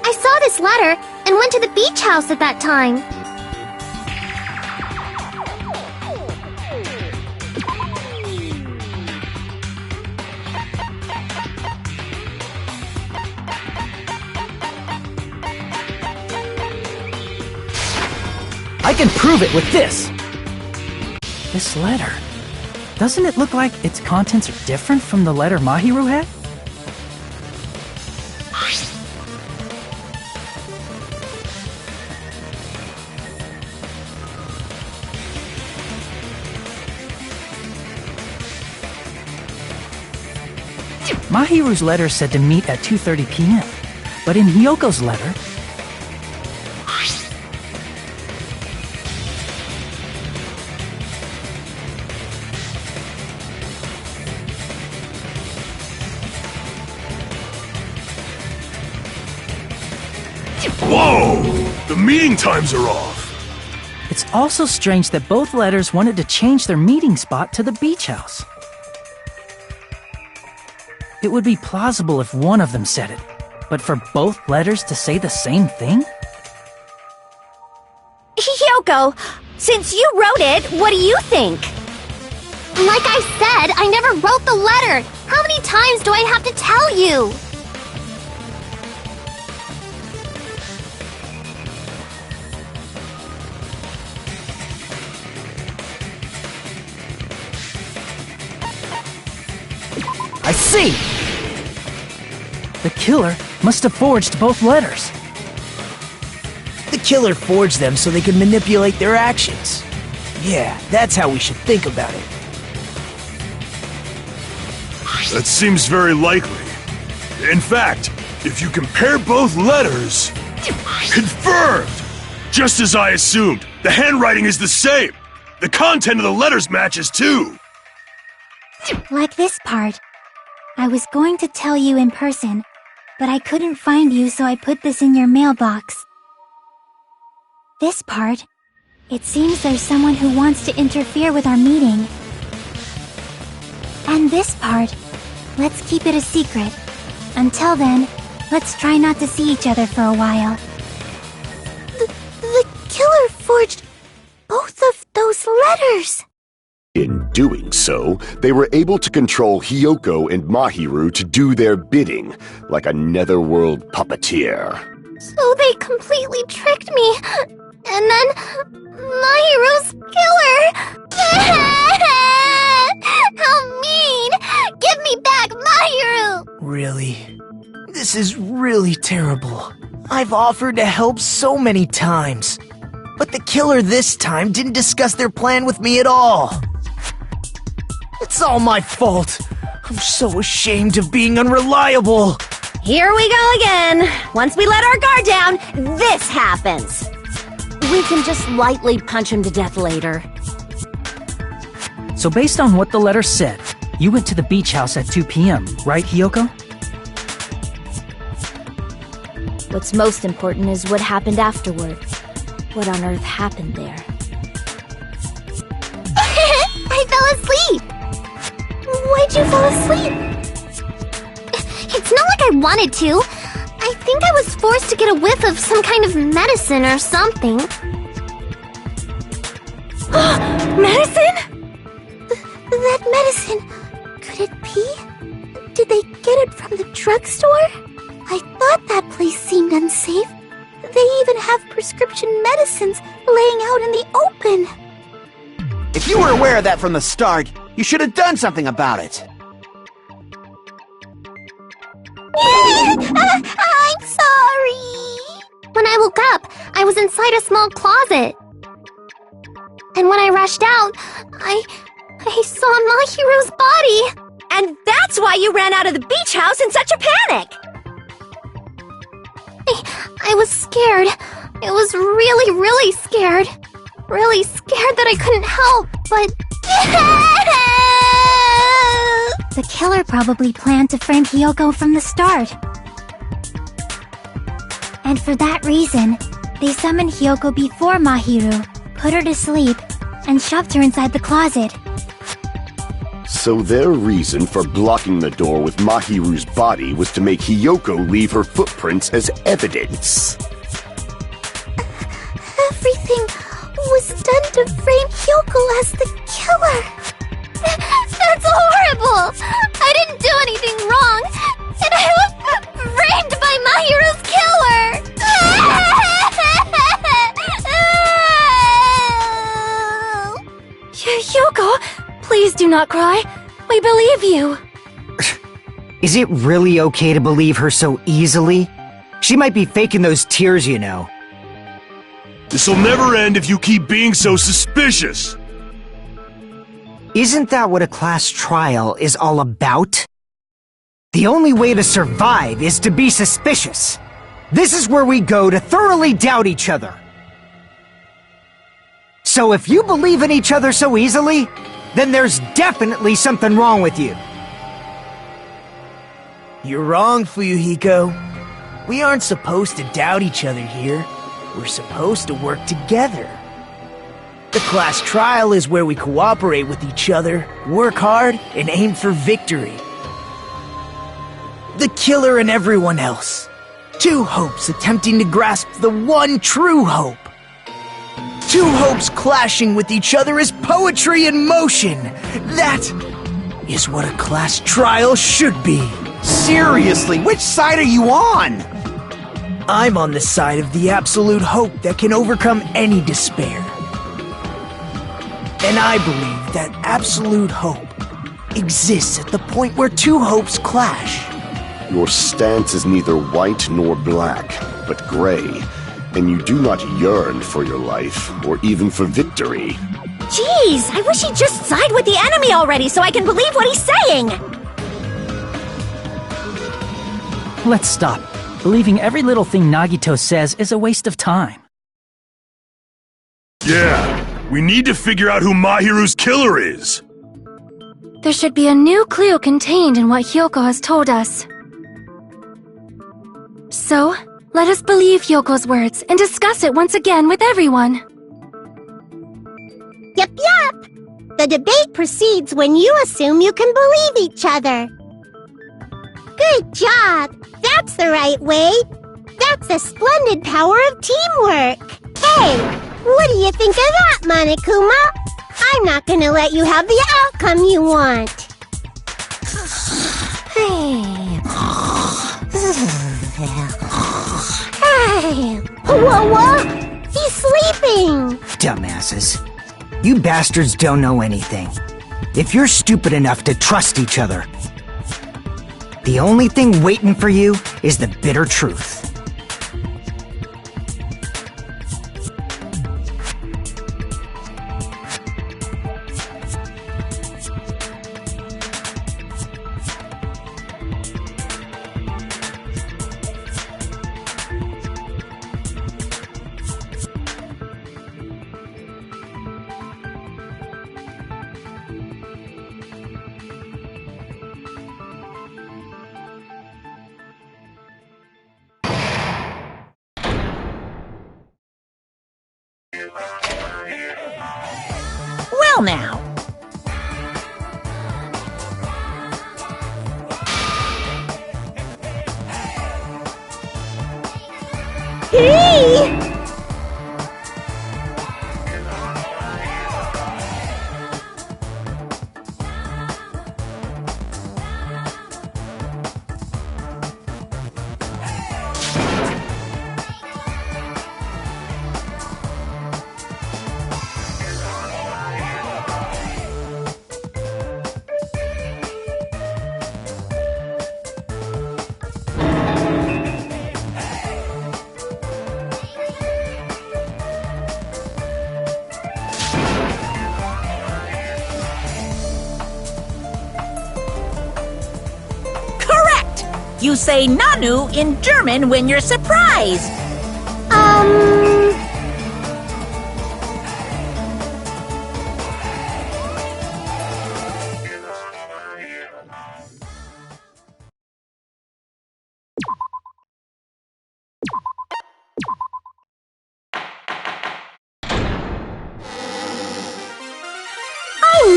I saw this letter and went to the beach house at that time. I can prove it with this! This letter. Doesn't it look like its contents are different from the letter Mahiru had? Mahiru's letter said to meet at 2:30 p.m., but in Hyoko's letter... Whoa! The meeting times are off! It's also strange that both letters wanted to change their meeting spot to the beach house. It would be plausible if one of them said it, but for both letters to say the same thing? Hiyoko, since you wrote it, what do you think? Like I said, I never wrote the letter. How many times do I have to tell you? I see! The killer must have forged both letters. The killer forged them so they could manipulate their actions. Yeah, that's how we should think about it. That seems very likely. In fact, if you compare both letters... Confirmed! Just as I assumed, the handwriting is the same. The content of the letters matches too. Like this part. I was going to tell you in person, but I couldn't find you, so I put this in your mailbox. This part. It seems there's someone who wants to interfere with our meeting. And this part. Let's keep it a secret. Until then, let's try not to see each other for a while. The killer forged both of those letters. In doing so, they were able to control Hiyoko and Mahiru to do their bidding, like a netherworld puppeteer. So they completely tricked me. And then Mahiru's killer. How mean! Give me back Mahiru! Really? This is really terrible. I've offered to help so many times. But the killer this time didn't discuss their plan with me at all. It's all my fault. I'm so ashamed of being unreliable. Here we go again. Once we let our guard down, this happens. We can just lightly punch him to death later. So based on what the letter said, you went to the beach house at 2 p.m., right, Hiyoko? What's most important is what happened afterward. What on earth happened there? I fell asleep. Why'd you fall asleep? It's not like I wanted to. I think I was forced to get a whiff of some kind of medicine or something. Medicine? That medicine, could it be? Did they get it from the drugstore? I thought that place seemed unsafe. They even have prescription medicines laying out in the open. If you were aware of that from the start, you should have done something about it. I'm sorry. When I woke up, I was inside a small closet. And when I rushed out, I saw Mahiru's body. And that's why you ran out of the beach house in such a panic! I was scared. I was really, really scared. Really scared that I couldn't help, but... The killer probably planned to frame Hiyoko from the start. And for that reason, they summoned Hiyoko before Mahiru, put her to sleep, and shoved her inside the closet. So their reason for blocking the door with Mahiru's body was to make Hiyoko leave her footprints as evidence. Everything was done to frame Hiyoko as the killer. That's horrible! I didn't do anything wrong, and I was framed by Mahiru's killer! Hiyoko, please do not cry. We believe you. Is it really okay to believe her so easily? She might be faking those tears, you know. This'll never end if you keep being so suspicious. Isn't that what a class trial is all about? The only way to survive is to be suspicious. This is where we go to thoroughly doubt each other. So if you believe in each other so easily, then there's definitely something wrong with you. You're wrong, Fuyuhiko. We aren't supposed to doubt each other here. We're supposed to work together. The class trial is where we cooperate with each other, work hard, and aim for victory. the killer and everyone else. Two hopes attempting to grasp the one true hope. Two hopes clashing with each other is poetry in motion. That is what a class trial should be. Seriously, which side are you on? I'm on the side of the absolute hope that can overcome any despair. And I believe that absolute hope exists at the point where two hopes clash. Your stance is neither white nor black, but gray, and you do not yearn for your life, or even for victory. Jeez, I wish he'd just side with the enemy already so I can believe what he's saying! Let's stop. Believing every little thing Nagito says is a waste of time. Yeah, we need to figure out who Mahiru's killer is. There should be a new clue contained in what Hyoko has told us. So, let us believe Hyoko's words and discuss it once again with everyone. Yep. The debate proceeds when you assume you can believe each other. Good job! That's the right way! That's the splendid power of teamwork! Hey, what do you think of that, Monokuma? I'm not gonna let you have the outcome you want! Hey, whoa! He's sleeping! Dumbasses. You bastards don't know anything. If you're stupid enough to trust each other, the only thing waiting for you is the bitter truth. Well now. Hey! You say Nanu in German when you're surprised. I'm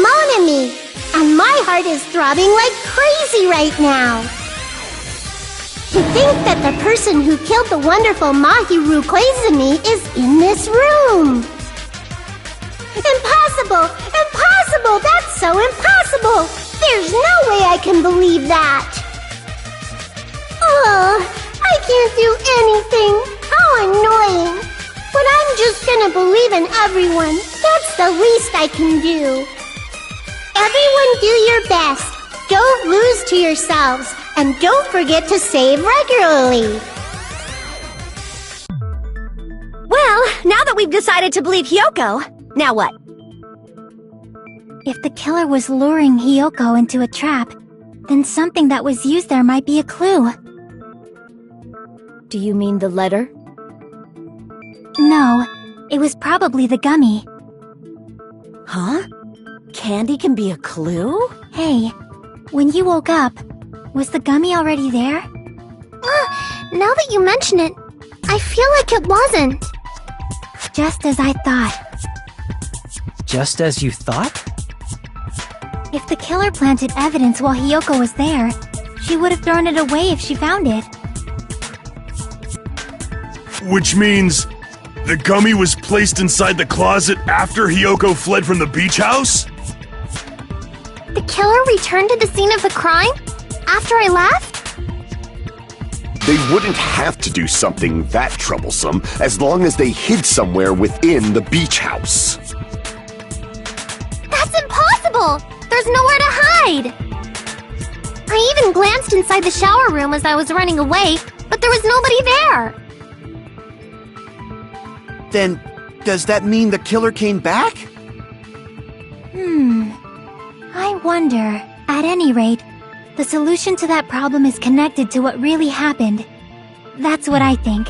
Monami, and my heart is throbbing like crazy right now. To think that the person who killed the wonderful Mahiru Koizumi is in this room! Impossible! Impossible! That's so impossible! There's no way I can believe that! Oh, I can't do anything! How annoying! But I'm just gonna believe in everyone. That's the least I can do. Everyone do your best. Don't lose to yourselves. And don't forget to save regularly. Well, now that we've decided to believe Hyoko, now what? If the killer was luring Hyoko into a trap, then something that was used there might be a clue. Do you mean the letter? No, it was probably the gummy. Huh? Candy can be a clue? Hey, when you woke up, was the gummy already there? Now that you mention it, I feel like it wasn't. Just as I thought. Just as you thought? If the killer planted evidence while Hyoko was there, She would have thrown it away if she found it. Which means the gummy was placed inside the closet after Hiyoko fled from the beach house? The killer returned to the scene of the crime? After I left? They wouldn't have to do something that troublesome as long as they hid somewhere within the beach house. That's impossible! There's nowhere to hide! I even glanced inside the shower room as I was running away, but there was nobody there! Then, does that mean the killer came back? I wonder. At any rate, the solution to that problem is connected to what really happened. That's what I think.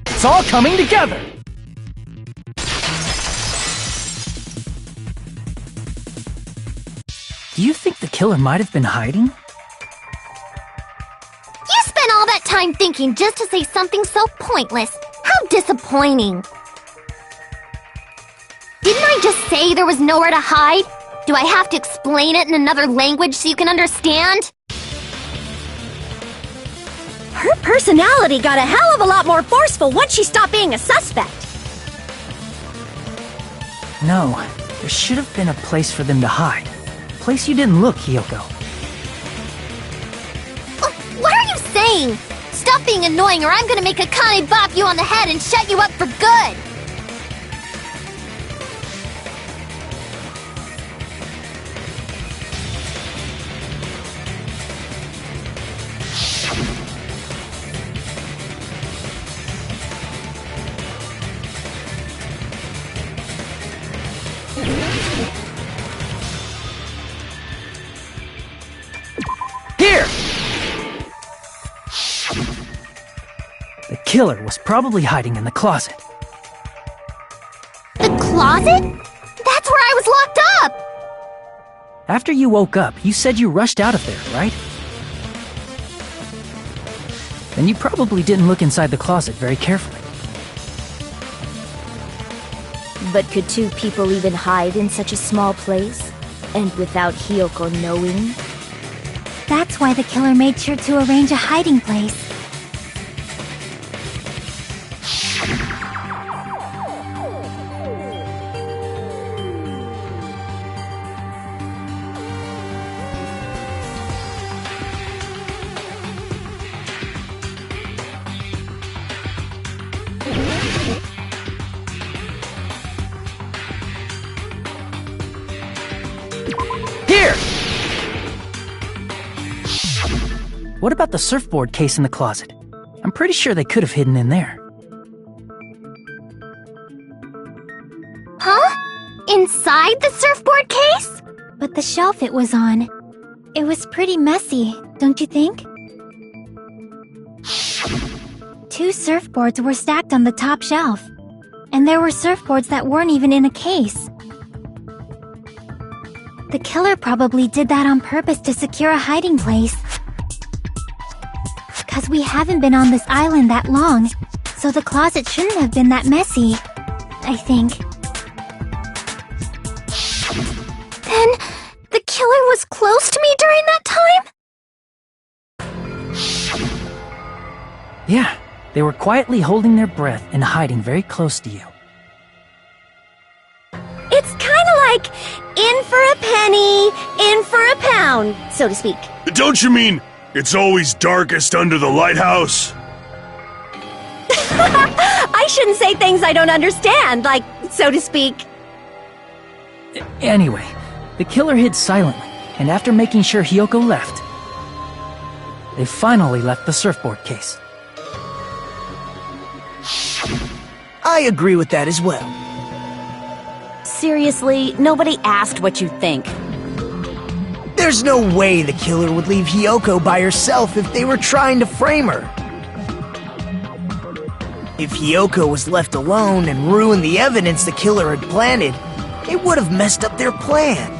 It's all coming together! Do you think the killer might have been hiding? You spent all that time thinking just to say something so pointless. How disappointing. Didn't I just say there was nowhere to hide? Do I have to explain it in another language so you can understand? Her personality got a hell of a lot more forceful once she stopped being a suspect. No, there should have been a place for them to hide. A place you didn't look, Hiyoko. What are you saying? Stop being annoying or I'm gonna make Akane bop you on the head and shut you up for good! Here! The killer was probably hiding in the closet. The closet? That's where I was locked up! After you woke up, you said you rushed out of there, right? Then you probably didn't look inside the closet very carefully. But could two people even hide in such a small place? And without Hiyoko knowing? That's why the killer made sure to arrange a hiding place. What about the surfboard case in the closet? I'm pretty sure they could have hidden in there. Huh? Inside the surfboard case? But the shelf it was on, it was pretty messy, don't you think? 2 surfboards were stacked on the top shelf, and there were surfboards that weren't even in a case. The killer probably did that on purpose to secure a hiding place. 'Cause we haven't been on this island that long, so the closet shouldn't have been that messy, I think. Then, the killer was close to me during that time? Yeah, they were quietly holding their breath and hiding very close to you. It's kind of like in for a penny, in for a pound, so to speak. Don't you mean it's always darkest under the lighthouse? I shouldn't say things I don't understand, like, so to speak. Anyway, the killer hid silently, and after making sure Hiyoko left, they finally left the surfboard case. I agree with that as well. Seriously, nobody asked what you think. There's no way the killer would leave Hiyoko by herself if they were trying to frame her. If Hiyoko was left alone and ruined the evidence the killer had planted, it would have messed up their plan.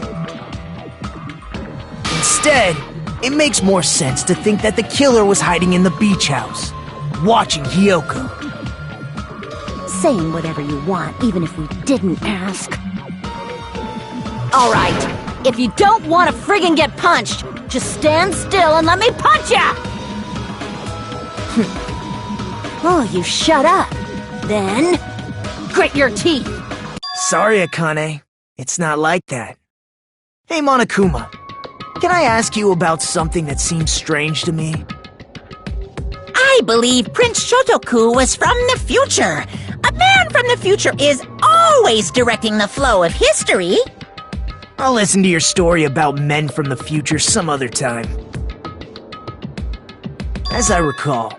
Instead, it makes more sense to think that the killer was hiding in the beach house, watching Hiyoko. Saying whatever you want, even if we didn't ask. Alright, if you don't want to friggin' get punched, just stand still and let me punch ya! Oh, you shut up. Then, grit your teeth. Sorry, Akane. It's not like that. Hey, Monokuma. Can I ask you about something that seems strange to me? I believe Prince Shotoku was from the future. A man from the future is always directing the flow of history. I'll listen to your story about men from the future some other time. As I recall,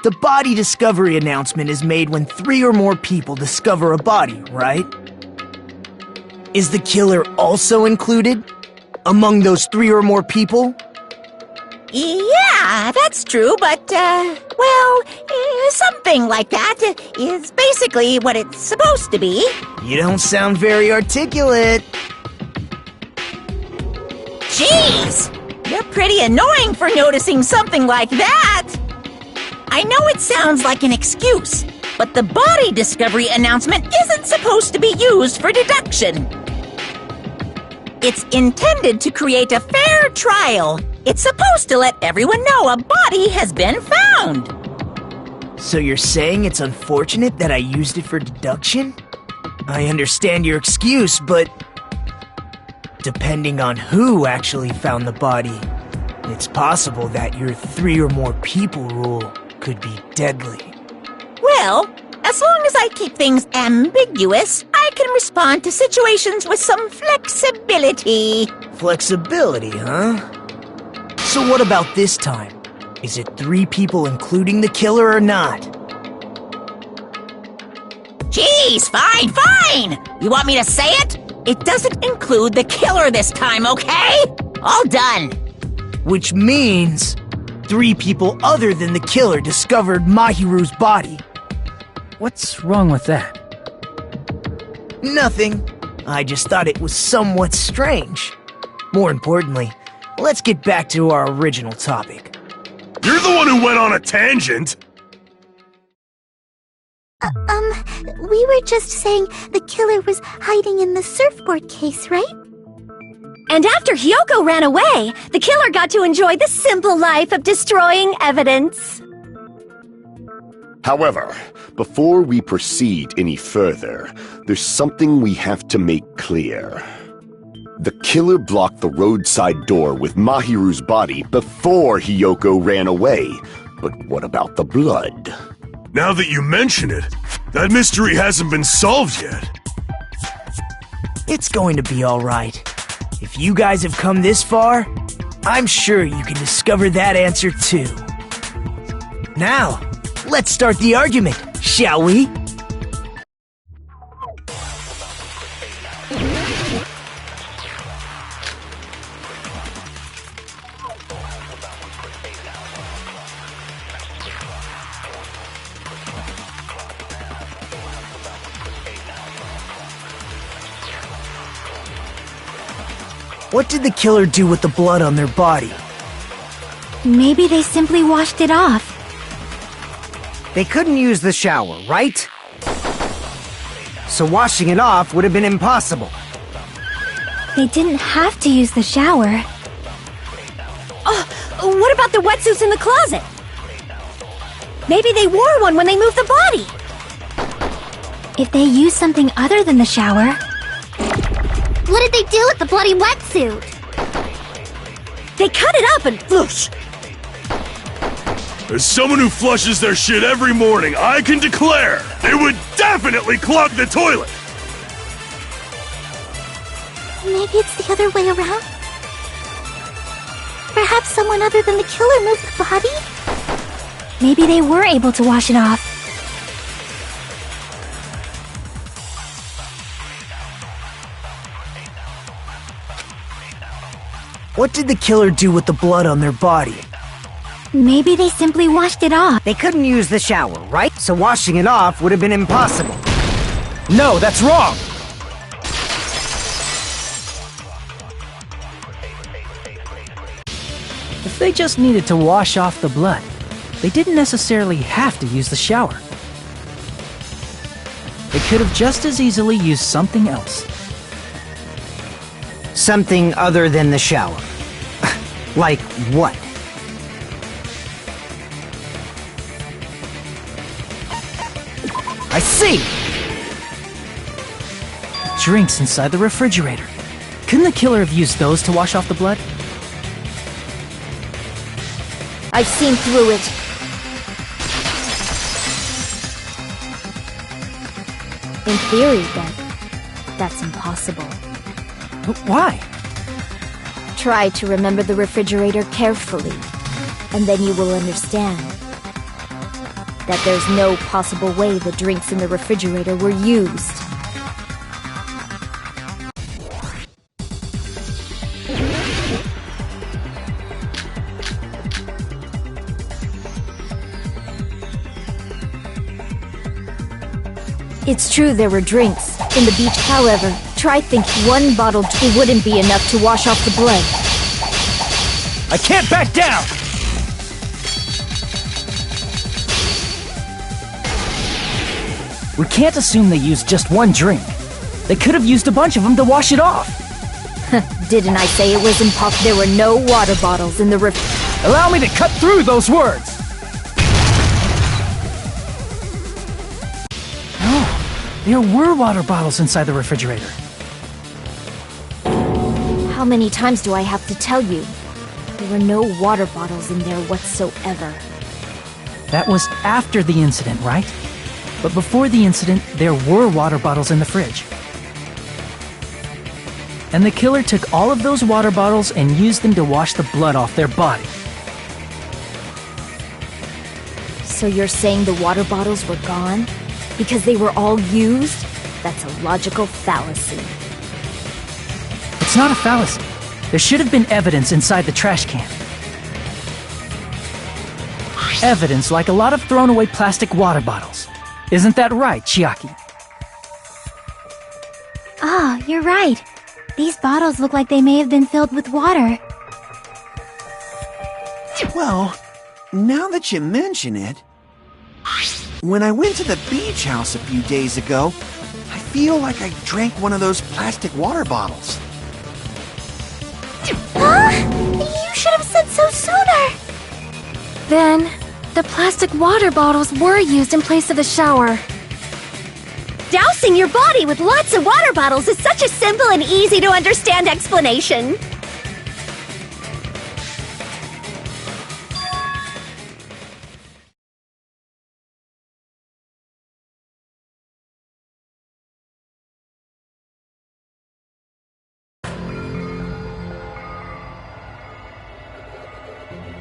the body discovery announcement is made when 3 or more people discover a body, right? Is the killer also included among those 3 or more people? Yeah, that's true, but, something like that is basically what it's supposed to be. You don't sound very articulate. Jeez! You're pretty annoying for noticing something like that! I know it sounds like an excuse, but the body discovery announcement isn't supposed to be used for deduction. It's intended to create a fair trial. It's supposed to let everyone know a body has been found. So you're saying it's unfortunate that I used it for deduction? I understand your excuse, but depending on who actually found the body, it's possible that your 3 or more people rule could be deadly. Well, as long as I keep things ambiguous, I can respond to situations with some flexibility. Flexibility, huh? So what about this time? Is it 3 people including the killer or not? Jeez, fine! You want me to say it? It doesn't include the killer this time, okay? All done. Which means 3 people other than the killer discovered Mahiru's body. What's wrong with that? Nothing. I just thought it was somewhat strange. More importantly, let's get back to our original topic. You're the one who went on a tangent! We were just saying the killer was hiding in the surfboard case, right? And after Hyoko ran away, the killer got to enjoy the simple life of destroying evidence. However, before we proceed any further, there's something we have to make clear. The killer blocked the roadside door with Mahiru's body before Hyoko ran away. But what about the blood? Now that you mention it, that mystery hasn't been solved yet. It's going to be alright. If you guys have come this far, I'm sure you can discover that answer too. Now, let's start the argument, shall we? What did the killer do with the blood on their body? Maybe they simply washed it off. They couldn't use the shower, right? So washing it off would have been impossible. They didn't have to use the shower. Oh, what about the wetsuits in the closet? Maybe they wore one when they moved the body. If they used something other than the shower... What did they do with the bloody wetsuit? They cut it up and whoosh. As someone who flushes their shit every morning, I can declare it would definitely clog the toilet! Maybe it's the other way around? Perhaps someone other than the killer moved the body? Maybe they were able to wash it off. What did the killer do with the blood on their body? Maybe they simply washed it off. They couldn't use the shower, right? So washing it off would have been impossible. No, that's wrong! If they just needed to wash off the blood, they didn't necessarily have to use the shower. They could have just as easily used something else. Something other than the shower. Like what? I see! Drinks inside the refrigerator. Couldn't the killer have used those to wash off the blood? I've seen through it. In theory, then, that's impossible. Why? Try to remember the refrigerator carefully, and then you will understand that there's no possible way the drinks in the refrigerator were used. It's true there were drinks in the beach, however, try think one bottle wouldn't be enough to wash off the blood. I can't back down! We can't assume they used just one drink. They could have used a bunch of them to wash it off. Didn't I say it was impossible? There were no water bottles in the Allow me to cut through those words! No, there were water bottles inside the refrigerator. How many times do I have to tell you? There were no water bottles in there whatsoever. That was after the incident, right? But before the incident, there were water bottles in the fridge. And the killer took all of those water bottles and used them to wash the blood off their body. So you're saying the water bottles were gone? Because they were all used? That's a logical fallacy. It's not a fallacy. There should have been evidence inside the trash can. Evidence like a lot of thrown away plastic water bottles. Isn't that right, Chiaki? Oh, you're right. These bottles look like they may have been filled with water. Well, Now that you mention it, when I went to the beach house a few days ago, I feel like I drank one of those plastic water bottles. Huh? You should have said so sooner! Then, the plastic water bottles were used in place of the shower. Dousing your body with lots of water bottles is such a simple and easy to understand explanation.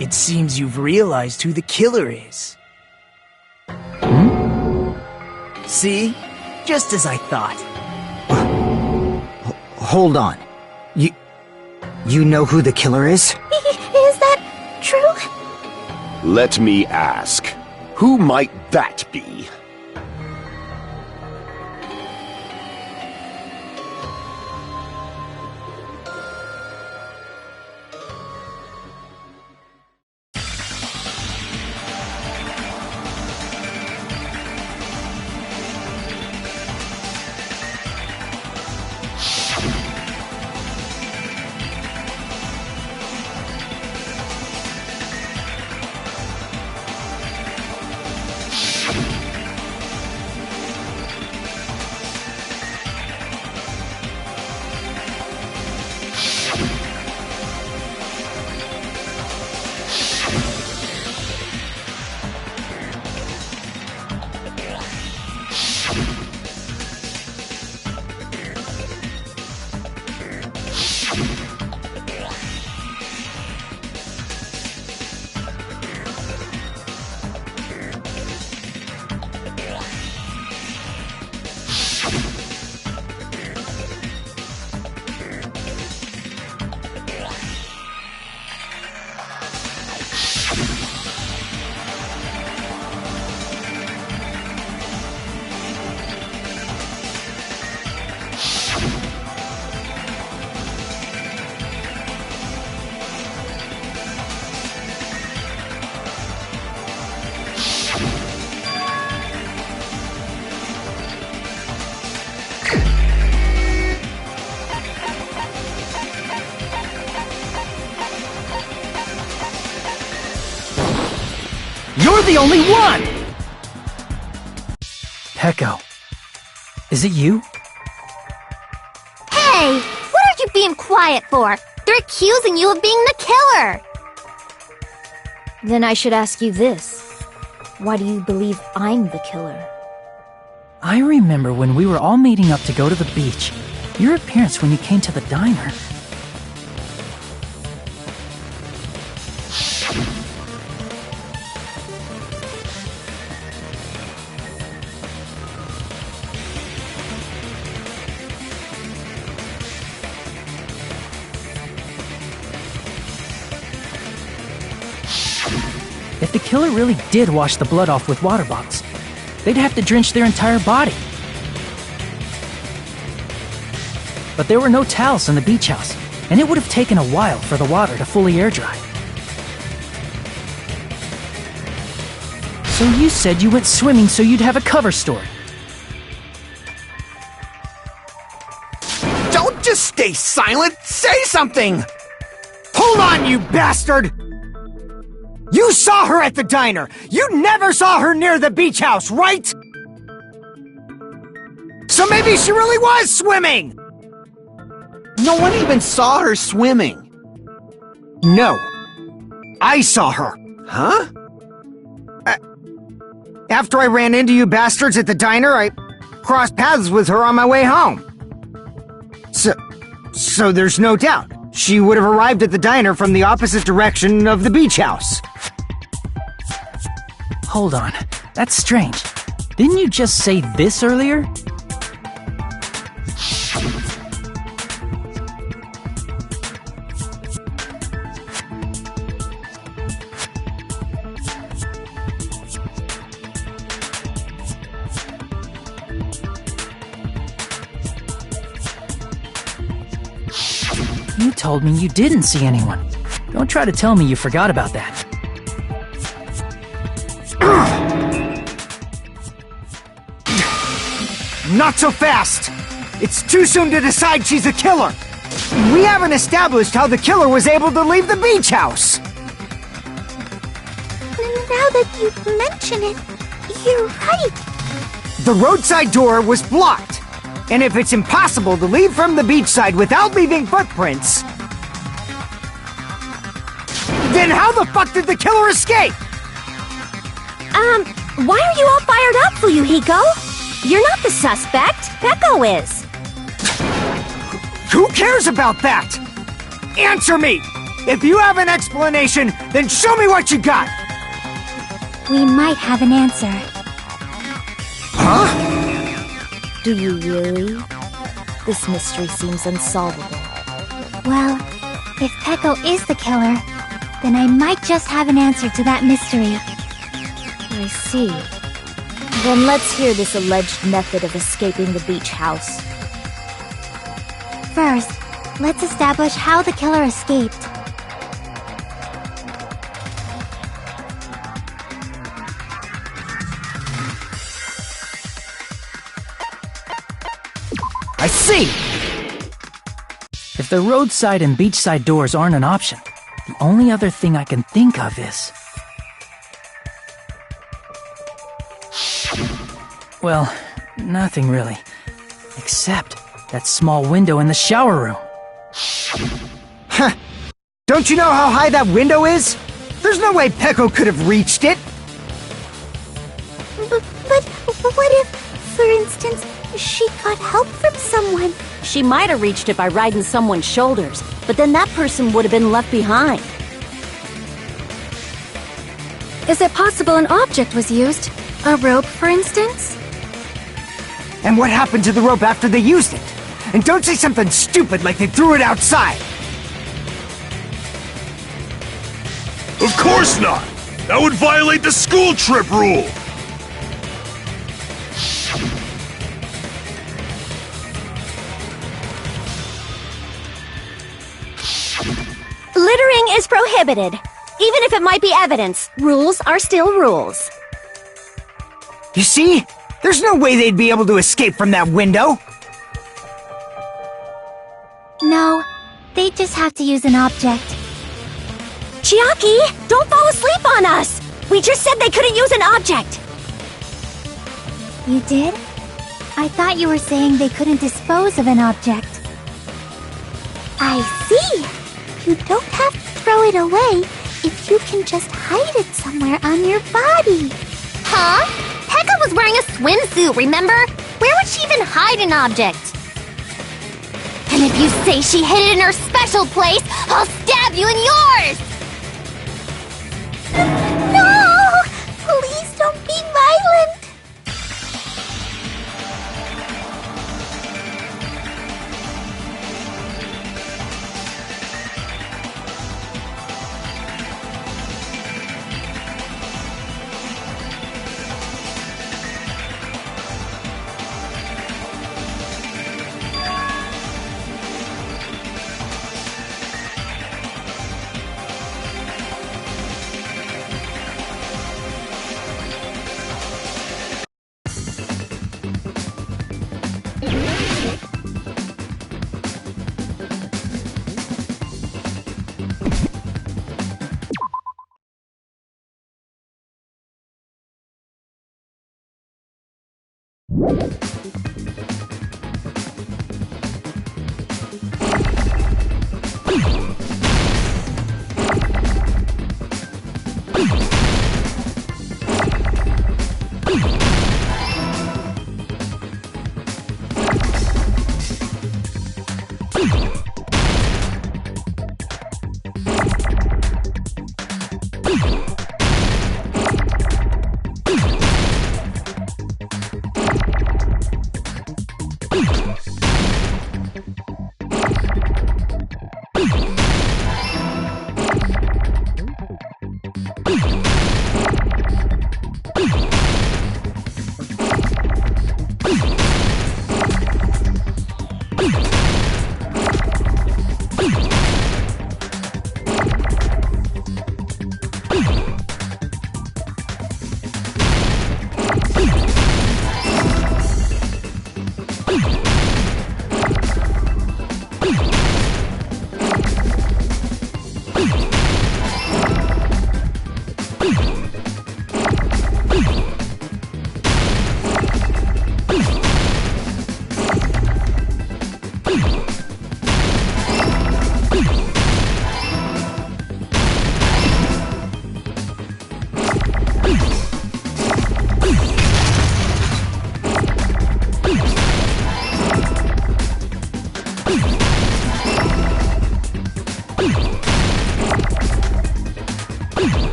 It seems you've realized who the killer is. See? Just as I thought. Hold on. You know who the killer is? Is that true? Let me ask, who might that be? You're the only one! Peko, is it you? Hey! What are you being quiet for? They're accusing you of being the killer! Then I should ask you this. Why do you believe I'm the killer? I remember when we were all meeting up to go to the beach. Your appearance when you came to the diner. If the killer really did wash the blood off with water bottles, they'd have to drench their entire body. But there were no towels in the beach house, and it would have taken a while for the water to fully air dry. So you said you went swimming so you'd have a cover story. Don't just stay silent! Say something! Hold on, you bastard! You saw her at the diner! You never saw her near the beach house, right? So maybe she really was swimming! No one even saw her swimming. No. I saw her. Huh? After I ran into you bastards at the diner, I crossed paths with her on my way home. So there's no doubt. She would have arrived at the diner from the opposite direction of the beach house. Hold on, that's strange. Didn't you just say this earlier? You told me you didn't see anyone. Don't try to tell me you forgot about that. Not so fast! It's too soon to decide she's a killer! We haven't established how the killer was able to leave the beach house! Now that you mention it, you're right. The roadside door was blocked! And if it's impossible to leave from the beachside without leaving footprints, then how the fuck did the killer escape? Why are you all fired up, Fuyuhiko? You're not the suspect. Peko is. Who cares about that? Answer me! If you have an explanation, then show me what you got! We might have an answer. Huh? Do you really? This mystery seems unsolvable. Well, if Peko is the killer, then I might just have an answer to that mystery. I see. Then let's hear this alleged method of escaping the beach house. First, let's establish how the killer escaped. I see! If the roadside and beachside doors aren't an option, the only other thing I can think of is... Well, nothing really. Except that small window in the shower room. Huh. Don't you know how high that window is? There's no way Peko could have reached it! But what if, for instance, she got help from someone? She might have reached it by riding someone's shoulders, but then that person would have been left behind. Is it possible an object was used? A rope, for instance? And what happened to the rope after they used it? And don't say something stupid like they threw it outside! Of course not! That would violate the school trip rule! Littering is prohibited. Even if it might be evidence, rules are still rules. You see? There's no way they'd be able to escape from that window! No, they just have to use an object. Chiaki, don't fall asleep on us! We just said they couldn't use an object! You did? I thought you were saying they couldn't dispose of an object. I see! You don't have to throw it away if you can just hide it somewhere on your body. Huh? Pekka was wearing a swimsuit, remember? Where would she even hide an object? And if you say she hid it in her special place, I'll stab you in yours! No! Please don't be violent!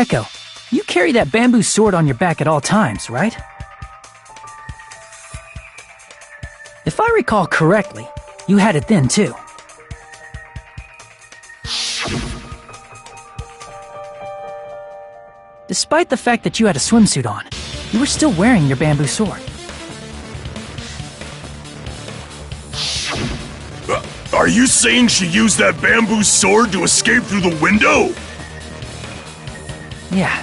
Peko, you carry that bamboo sword on your back at all times, right? If I recall correctly, you had it then too. Despite the fact that you had a swimsuit on, you were still wearing your bamboo sword. Are you saying she used that bamboo sword to escape through the window? Yeah.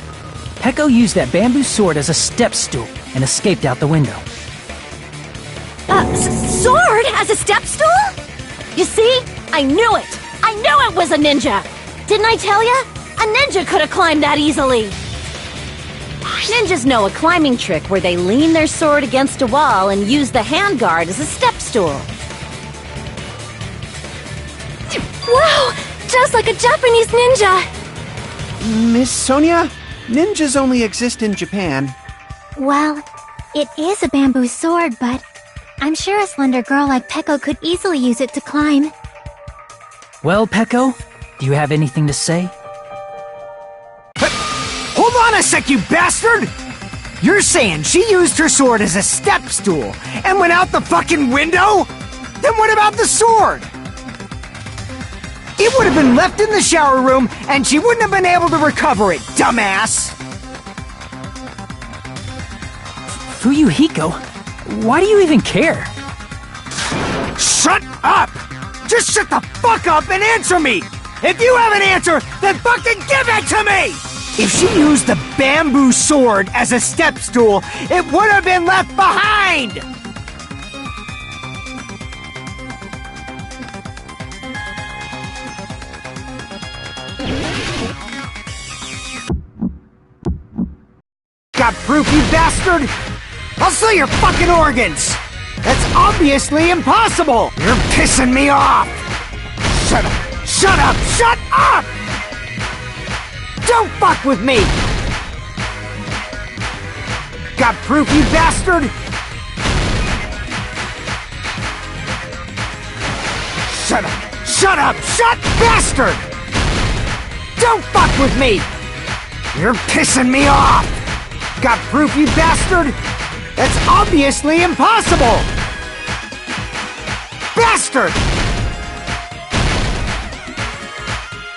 Peko used that bamboo sword as a step stool and escaped out the window. Sword as a step stool? You see? I knew it! I knew it was a ninja! Didn't I tell ya? A ninja could have climbed that easily! Ninjas know a climbing trick where they lean their sword against a wall and use the handguard as a step stool. Wow! Just like a Japanese ninja! Miss Sonia, ninjas only exist in Japan. Well, it is a bamboo sword, but I'm sure a slender girl like Peko could easily use it to climb. Well, Peko, do you have anything to say? Hold on a sec, you bastard! You're saying she used her sword as a step stool and went out the fucking window? Then what about the sword? It would have been left in the shower room and she wouldn't have been able to recover it, dumbass! Fuyuhiko, why do you even care? Shut up! Just shut the fuck up and answer me! If you have an answer, then fucking give it to me! If she used the bamboo sword as a step stool, it would have been left behind! Got proof, you bastard? I'll sell your fucking organs! That's obviously impossible! You're pissing me off! Shut up! Shut up! Shut up! Don't fuck with me! Got proof, you bastard? Shut up! Shut up! Shut, bastard! Don't fuck with me! You're pissing me off! Got proof, you bastard? That's obviously impossible! Bastard!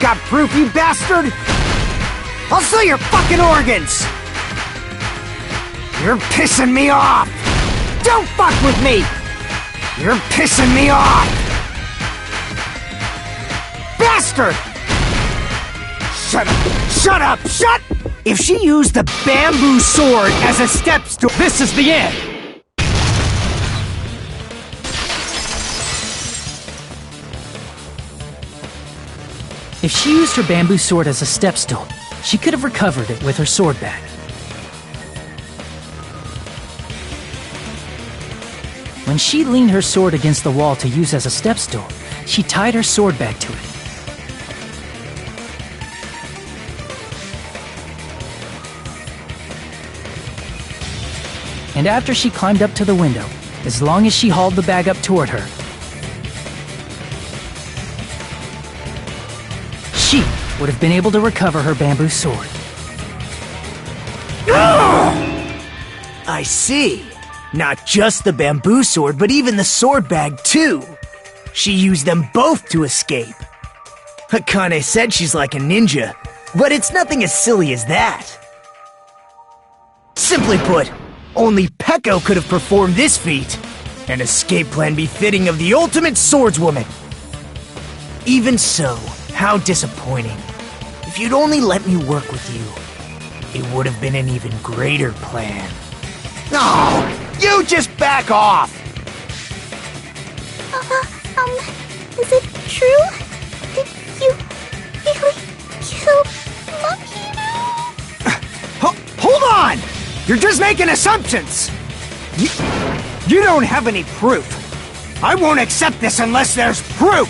Got proof, you bastard? I'll sell your fucking organs! You're pissing me off! Don't fuck with me! You're pissing me off! Bastard! Shut up! Shut up! Shut! If she used the bamboo sword as a step stool, this is the end! If she used her bamboo sword as a step stool, she could have recovered it with her sword bag. When she leaned her sword against the wall to use as a step stool, she tied her sword bag to it. And after she climbed up to the window, as long as she hauled the bag up toward her, she would have been able to recover her bamboo sword. I see. Not just the bamboo sword, but even the sword bag too. She used them both to escape. Akane said she's like a ninja, but it's nothing as silly as that. Simply put, only Peko could have performed this feat. An escape plan befitting of the ultimate swordswoman. Even so, how disappointing. If you'd only let me work with you, it would have been an even greater plan. Oh, you just back off! Is it true? Did you really kill Mahiru? Hold on! You're just making assumptions! You don't have any proof. I won't accept this unless there's proof!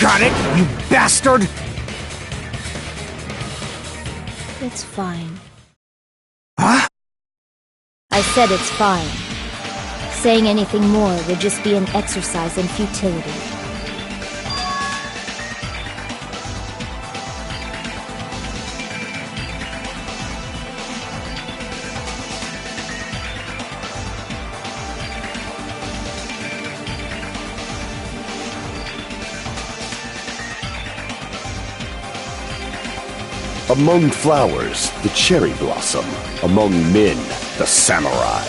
Got it, you bastard? It's fine. Huh? I said it's fine. Saying anything more would just be an exercise in futility. Among flowers, the cherry blossom. Among men, the samurai.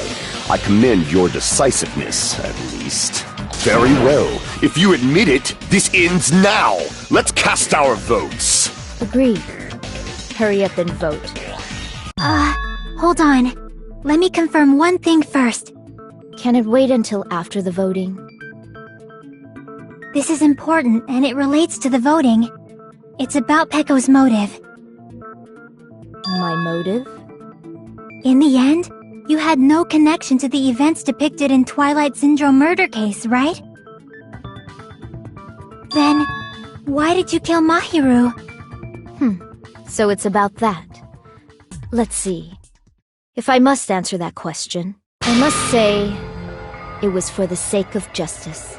I commend your decisiveness, at least. Very well. If you admit it, this ends now. Let's cast our votes. Agreed. Hurry up and vote. Hold on. Let me confirm one thing first. Can it wait until after the voting? This is important, and it relates to the voting. It's about Pecco's motive. My motive? In the end, you had no connection to the events depicted in Twilight Syndrome murder case, right? Then, why did you kill Mahiru? So it's about that. Let's see. If I must answer that question, I must say it was for the sake of justice.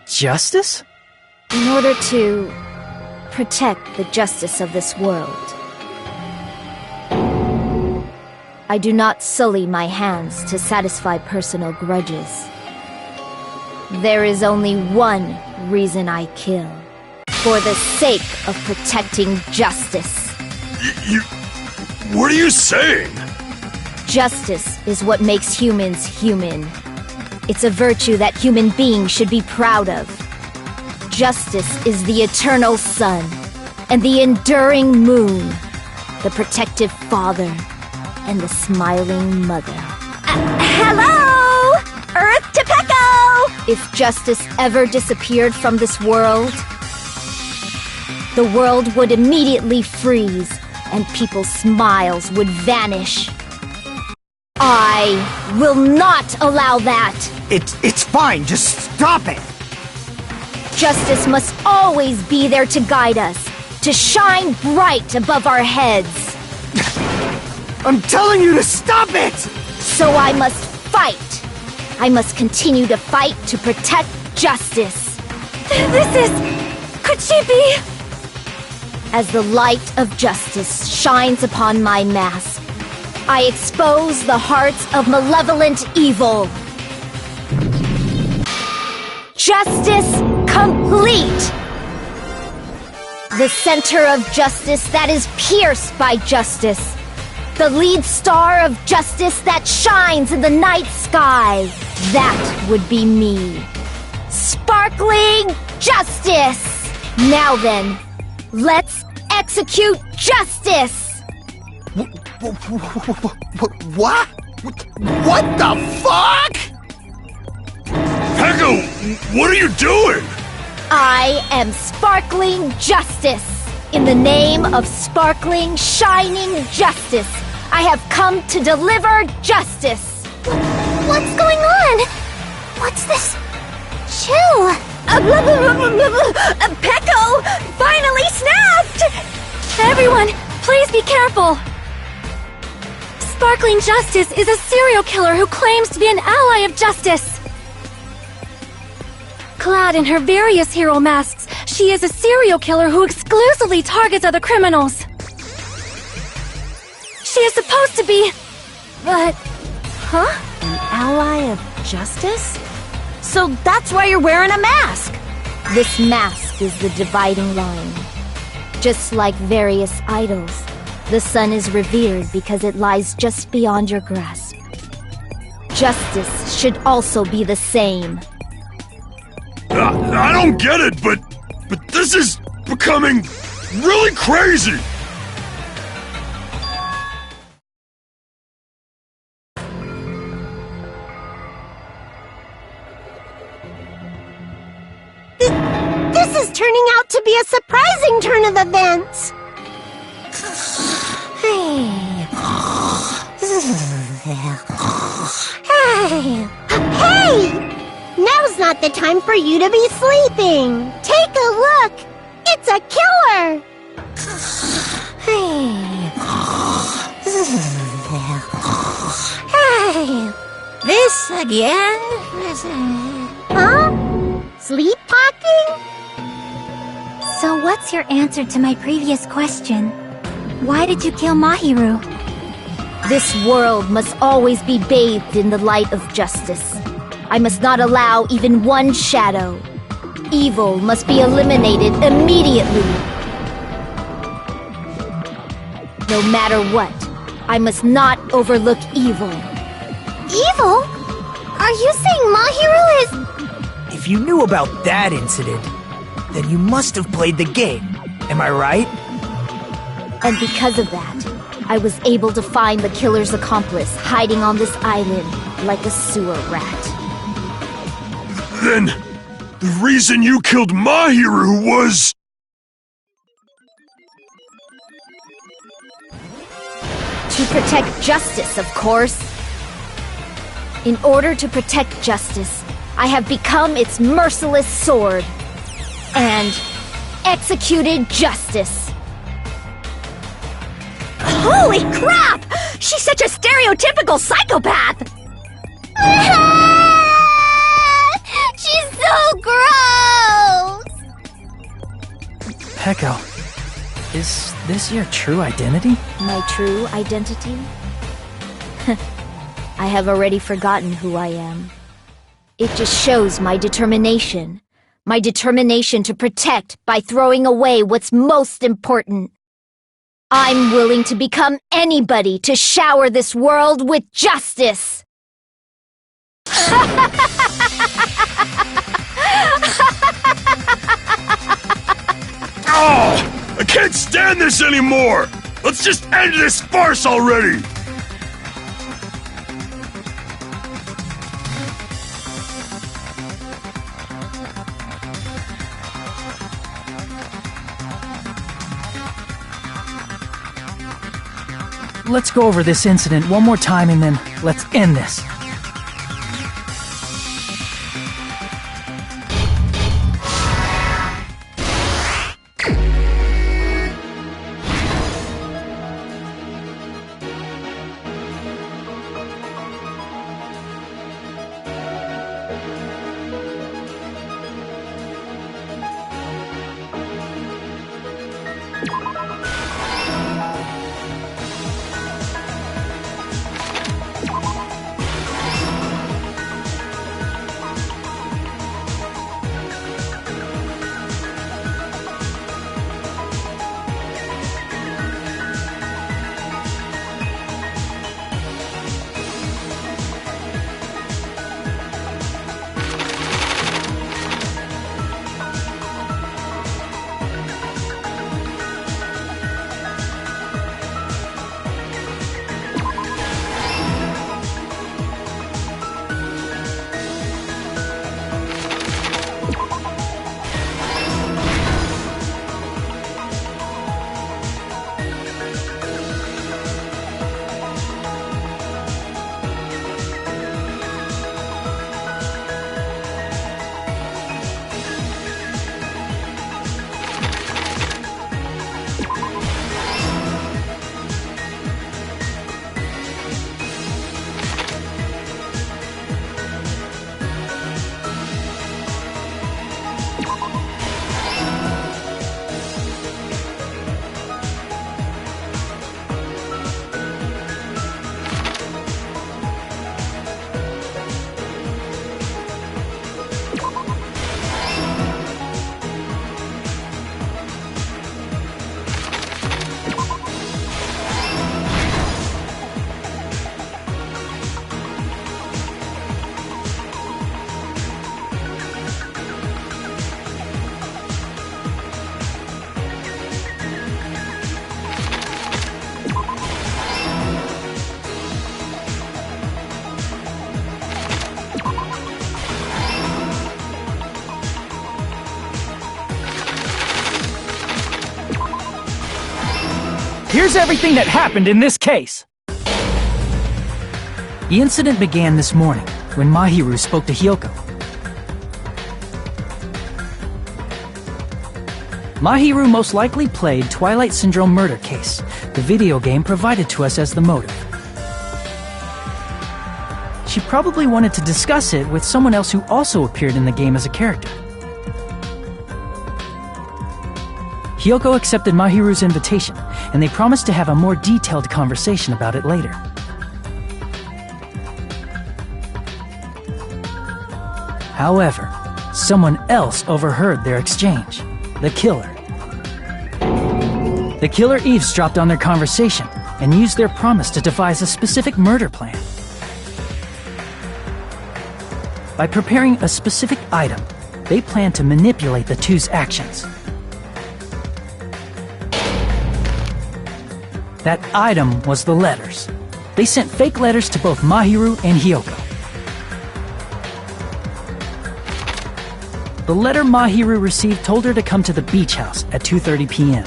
Justice? In order to protect the justice of this world. I do not sully my hands to satisfy personal grudges. There is only one reason I kill. For the sake of protecting justice. What are you saying? Justice is what makes humans human. It's a virtue that human beings should be proud of. Justice is the eternal sun, and the enduring moon, the protective father, and the smiling mother. Hello! Earth to Pecco! If justice ever disappeared from this world, the world would immediately freeze, and people's smiles would vanish. I will not allow that! It's fine, just stop it! Justice must always be there to guide us, to shine bright above our heads. I'm telling you to stop it! So I must fight. I must continue to fight to protect justice. Could she be? As the light of justice shines upon my mask, I expose the hearts of malevolent evil. Justice complete! The center of justice that is pierced by justice. The lead star of justice that shines in the night sky. That would be me. Sparkling justice! Now then, let's execute justice! What? What the fuck? Pecco, what are you doing? I am sparkling justice. In the name of sparkling, shining justice, I have come to deliver justice. What's going on? What's this? Chill! Pecco finally snapped! Everyone, please be careful! Sparkling Justice is a serial killer who claims to be an ally of justice. Clad in her various hero masks, she is a serial killer who exclusively targets other criminals. She is supposed to be... but... Huh? An ally of justice? So that's why you're wearing a mask! This mask is the dividing line. Just like various idols, the sun is revered because it lies just beyond your grasp. Justice should also be the same. I don't get it, but this is becoming really crazy! This is turning out to be a surprising turn of events! Hey! Now's not the time for you to be sleeping! Take a look! It's a killer! This again? Huh? Sleep talking? So what's your answer to my previous question? Why did you kill Mahiru? This world must always be bathed in the light of justice. I must not allow even one shadow. Evil must be eliminated immediately. No matter what, I must not overlook evil. Evil? Are you saying Mahiru is... If you knew about that incident, then you must have played the game. Am I right? And because of that, I was able to find the killer's accomplice hiding on this island like a sewer rat. Then, the reason you killed Mahiru was... To protect justice, of course. In order to protect justice, I have become its merciless sword. And executed justice. Holy crap! She's such a stereotypical psychopath! She's so gross! Peko, is this your true identity? My true identity? I have already forgotten who I am. It just shows my determination. My determination to protect by throwing away what's most important. I'm willing to become anybody to shower this world with justice! Oh! I can't stand this anymore! Let's just end this farce already! Let's go over this incident one more time and then let's end this. Here's everything that happened in this case. The incident began this morning when Mahiru spoke to Hyoko. Mahiru most likely played Twilight Syndrome murder case, the video game provided to us as the motive. She probably wanted to discuss it with someone else who also appeared in the game as a character. Hyoko accepted Mahiru's invitation, and they promised to have a more detailed conversation about it later. However, someone else overheard their exchange. The killer. The killer eavesdropped on their conversation and used their promise to devise a specific murder plan. By preparing a specific item, they planned to manipulate the two's actions. That item was the letters. They sent fake letters to both Mahiru and Hiyoko. The letter Mahiru received told her to come to the beach house at 2:30 p.m.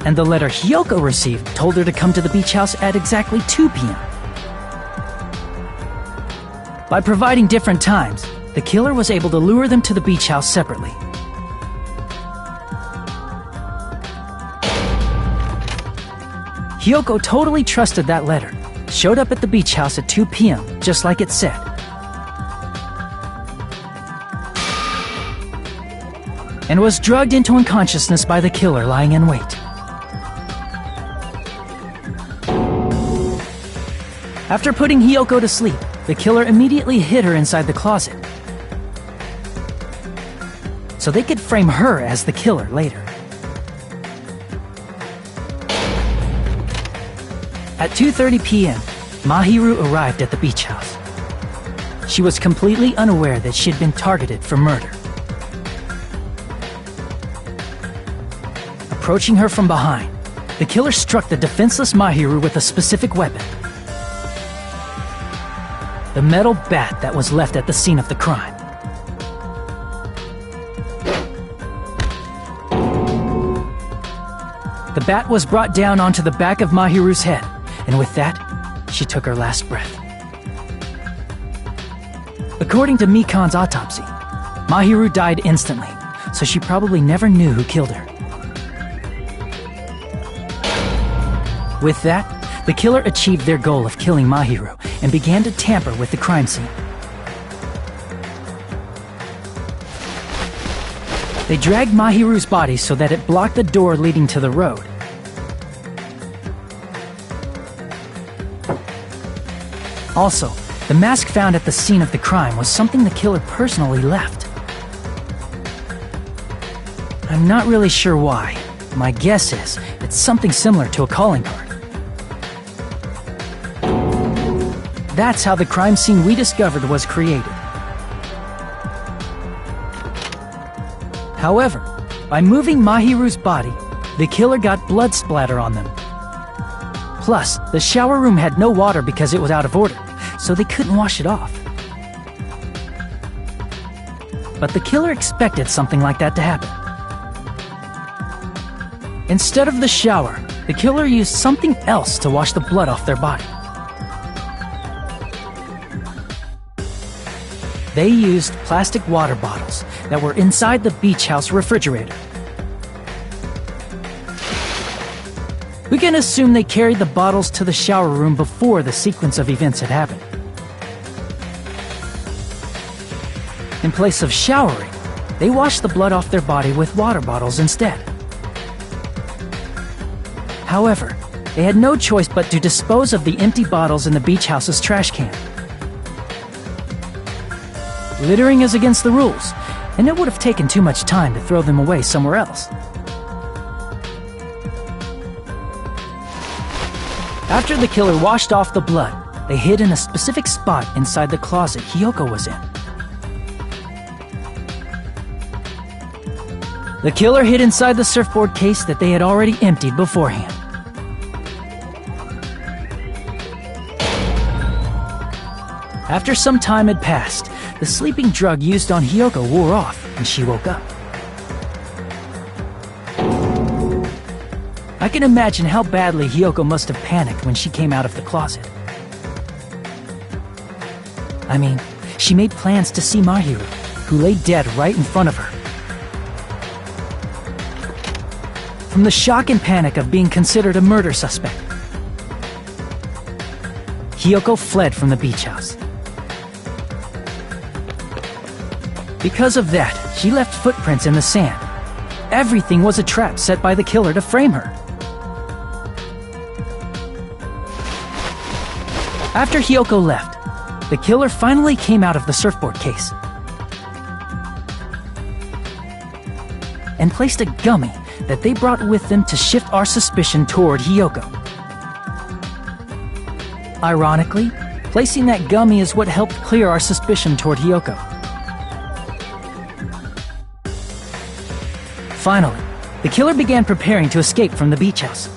And the letter Hiyoko received told her to come to the beach house at exactly 2 p.m. By providing different times, the killer was able to lure them to the beach house separately. Hiyoko totally trusted that letter, showed up at the beach house at 2 p.m., just like it said. And was drugged into unconsciousness by the killer lying in wait. After putting Hiyoko to sleep, the killer immediately hid her inside the closet, so they could frame her as the killer later. At 2:30 p.m., Mahiru arrived at the beach house. She was completely unaware that she had been targeted for murder. Approaching her from behind, the killer struck the defenseless Mahiru with a specific weapon. The metal bat that was left at the scene of the crime. The bat was brought down onto the back of Mahiru's head, and with that, she took her last breath. According to Mikan's autopsy, Mahiru died instantly, so she probably never knew who killed her. With that, the killer achieved their goal of killing Mahiru and began to tamper with the crime scene. They dragged Mahiru's body so that it blocked the door leading to the road. Also, the mask found at the scene of the crime was something the killer personally left. I'm not really sure why. My guess is it's something similar to a calling card. That's how the crime scene we discovered was created. However, by moving Mahiru's body, the killer got blood splatter on them. Plus, the shower room had no water because it was out of order, so they couldn't wash it off. But the killer expected something like that to happen. Instead of the shower, the killer used something else to wash the blood off their body. They used plastic water bottles that were inside the beach house refrigerator. We can assume they carried the bottles to the shower room before the sequence of events had happened. In place of showering, they washed the blood off their body with water bottles instead. However, they had no choice but to dispose of the empty bottles in the beach house's trash can. Littering is against the rules, and it would have taken too much time to throw them away somewhere else. After the killer washed off the blood, they hid in a specific spot inside the closet Hiyoko was in. The killer hid inside the surfboard case that they had already emptied beforehand. After some time had passed, the sleeping drug used on Hiyoko wore off, and she woke up. I can imagine how badly Hiyoko must have panicked when she came out of the closet. I mean, she made plans to see Mahiru, who lay dead right in front of her. From the shock and panic of being considered a murder suspect, Hiyoko fled from the beach house. Because of that, she left footprints in the sand. Everything was a trap set by the killer to frame her. After Hiyoko left, the killer finally came out of the surfboard case. and placed a gummy that they brought with them to shift our suspicion toward Hiyoko. Ironically, placing that gummy is what helped clear our suspicion toward Hiyoko. Finally, the killer began preparing to escape from the beach house.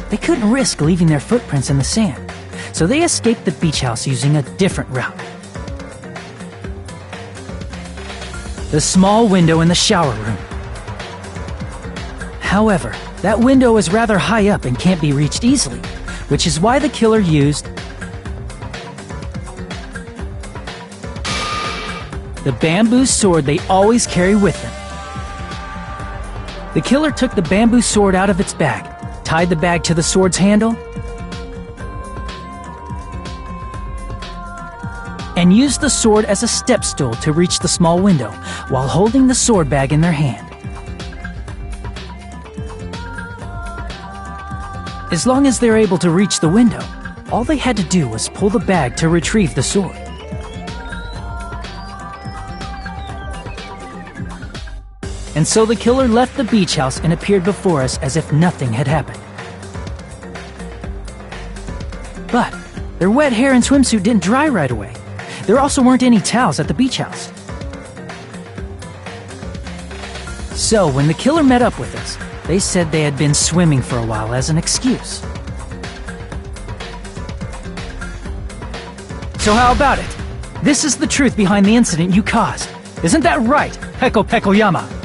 They couldn't risk leaving their footprints in the sand, so they escaped the beach house using a different route. The small window in the shower room. However, that window is rather high up and can't be reached easily, which is why the killer used the bamboo sword they always carry with them. The killer took the bamboo sword out of its bag, tied the bag to the sword's handle, and used the sword as a step stool to reach the small window while holding the sword bag in their hand. As long as they're able to reach the window, all they had to do was pull the bag to retrieve the sword. And so the killer left the beach house and appeared before us as if nothing had happened. But their wet hair and swimsuit didn't dry right away. There also weren't any towels at the beach house. So when the killer met up with us, they said they had been swimming for a while as an excuse. So how about it? This is the truth behind the incident you caused. Isn't that right, Peko Pekoyama?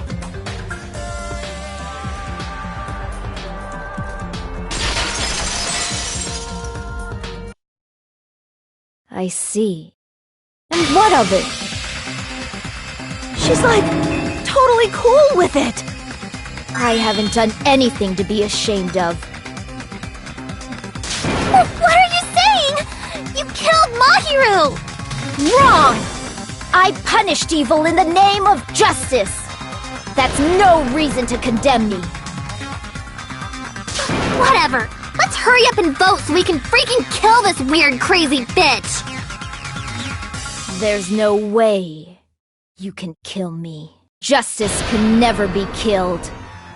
I see. And what of it? She's like, totally cool with it! I haven't done anything to be ashamed of. What are you saying? You killed Mahiru! Wrong! I punished evil in the name of justice! That's no reason to condemn me. Whatever. Let's hurry up and vote so we can freaking kill this weird, crazy bitch! There's no way you can kill me. Justice can never be killed.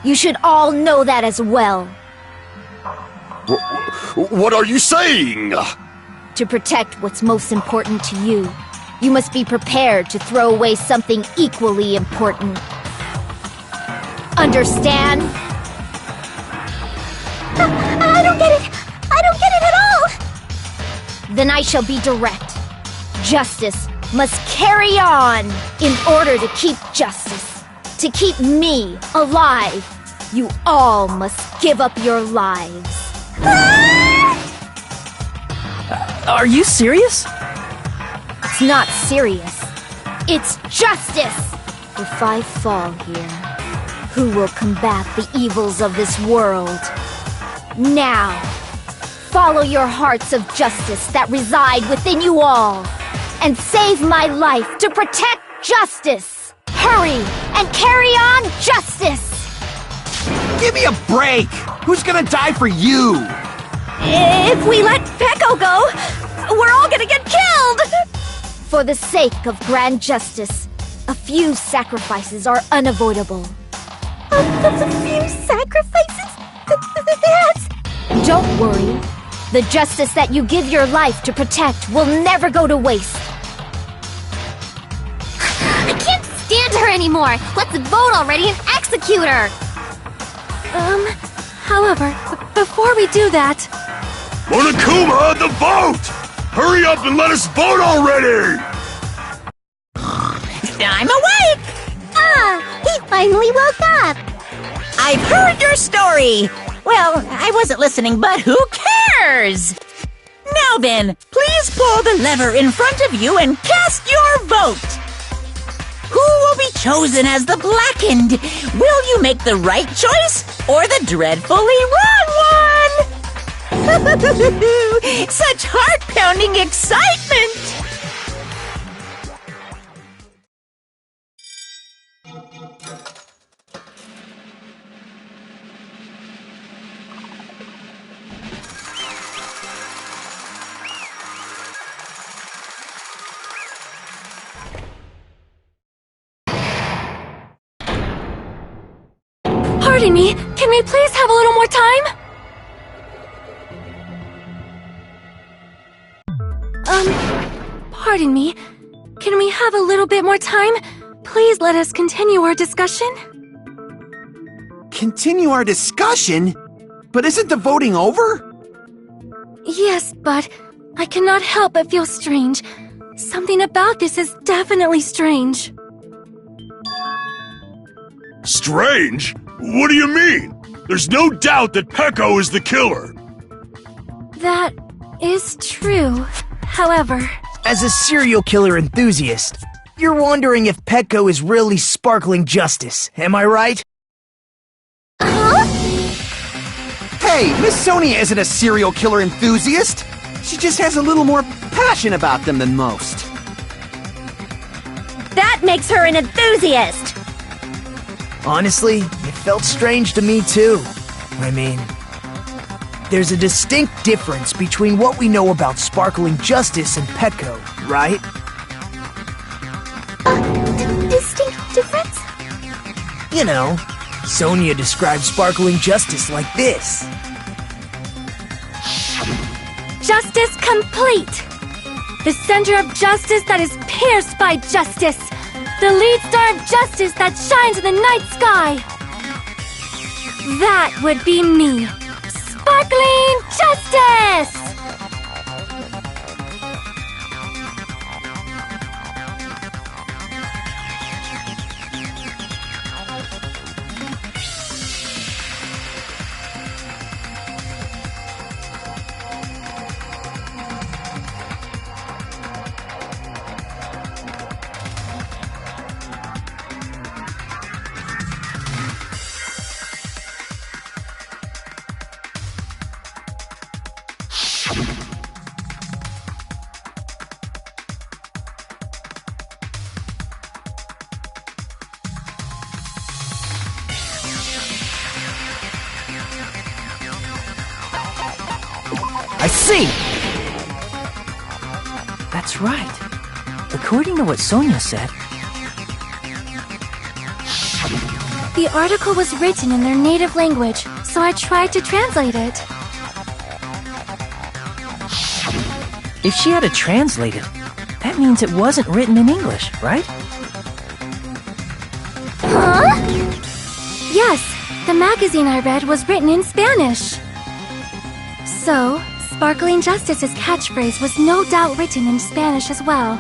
You should all know that as well. What are you saying? To protect what's most important to you, you must be prepared to throw away something equally important. Understand? I don't get it! I don't get it at all! Then I shall be direct. Justice must carry on in order to keep justice. To keep me alive, you all must give up your lives. Are you serious? It's not serious. It's justice! If I fall here, who will combat the evils of this world? Now, follow your hearts of justice that reside within you all, and save my life to protect justice! Hurry and carry on justice! Give me a break! Who's gonna die for you? If we let Peko go, we're all gonna get killed! For the sake of grand justice, a few sacrifices are unavoidable. A few sacrifices? That's... Don't worry. The justice that you give your life to protect will never go to waste. I can't stand her anymore! Let's vote already and execute her! However, before we do that... Monokuma, the vote! Hurry up and let us vote already! I'm awake! He finally woke up! I've heard your story! Well, I wasn't listening, but who cares? Now then, please pull the lever in front of you and cast your vote! Who will be chosen as the blackened? Will you make the right choice or the dreadfully wrong one? Such heart-pounding excitement! Pardon me, can we please have a little more time? Pardon me. Can we have a little bit more time? Please let us continue our discussion. Continue our discussion? But isn't the voting over? Yes, but I cannot help but feel strange. Something about this is definitely strange. Strange? What do you mean? There's no doubt that Peko is the killer. That is true. However, As a serial killer enthusiast, you're wondering if Petco is really sparkling justice, am I right? Hey, Miss Sonia isn't a serial killer enthusiast. She just has a little more passion about them than most. That makes her an enthusiast! Honestly, it felt strange to me too. I mean, there's a distinct difference between what we know about sparkling justice and Petco, right? Distinct difference? You know, Sonia describes sparkling justice like this. justice complete! The center of justice that is pierced by justice! The lead star of justice that shines in the night sky! That would be me! Sparkling Justice! I see! That's right. According to what Sonia said, The article was written in their native language, so I tried to translate it. if she had to translate it, that means it wasn't written in English, right? Huh? Yes, the magazine I read was written in Spanish. So, Sparkling Justice's catchphrase was no doubt written in Spanish as well.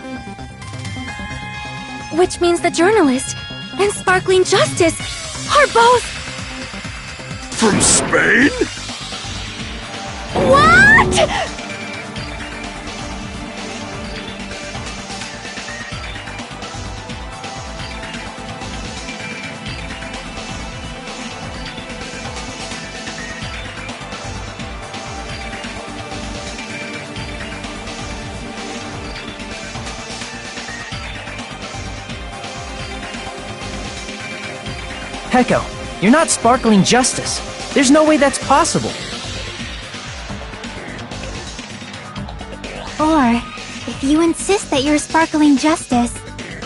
Which means the journalist and Sparkling Justice are both... From Spain? What?! Peko, you're not sparkling justice. There's no way that's possible. Or, if you insist that you're sparkling justice,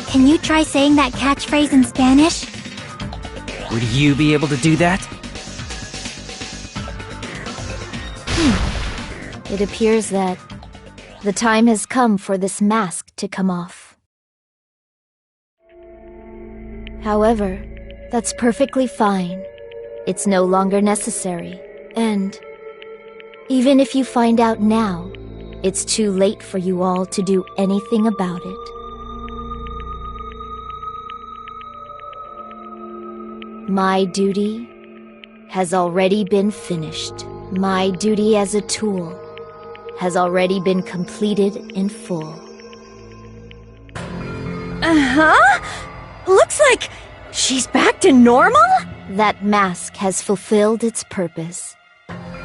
can you try saying that catchphrase in Spanish? Would you be able to do that? It appears that the time has come for this mask to come off. However, that's perfectly fine. It's no longer necessary. And even if you find out now, it's too late for you all to do anything about it. My duty has already been finished. My duty as a tool has already been completed in full. Looks like she's back to normal? That mask has fulfilled its purpose,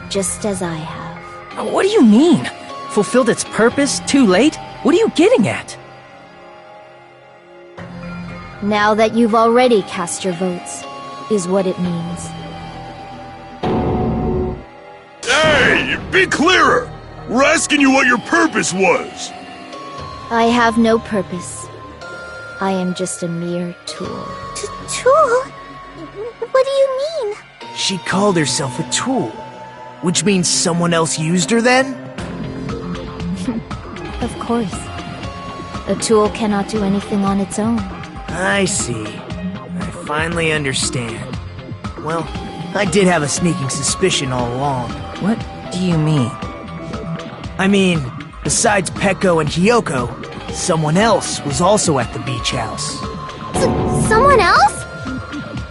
just as I have. What do you mean? Fulfilled its purpose too late? What are you getting at? Now that you've already cast your votes, is what it means. Hey, be clearer! We're asking you what your purpose was! I have no purpose. I am just a mere tool. Tool? What do you mean? She called herself a tool, which means someone else used her then? Of course. A tool cannot do anything on its own. I see. I finally understand. Well, I did have a sneaking suspicion all along. What do you mean? I mean, besides Peko and Hiyoko, someone else was also at the beach house. Someone else?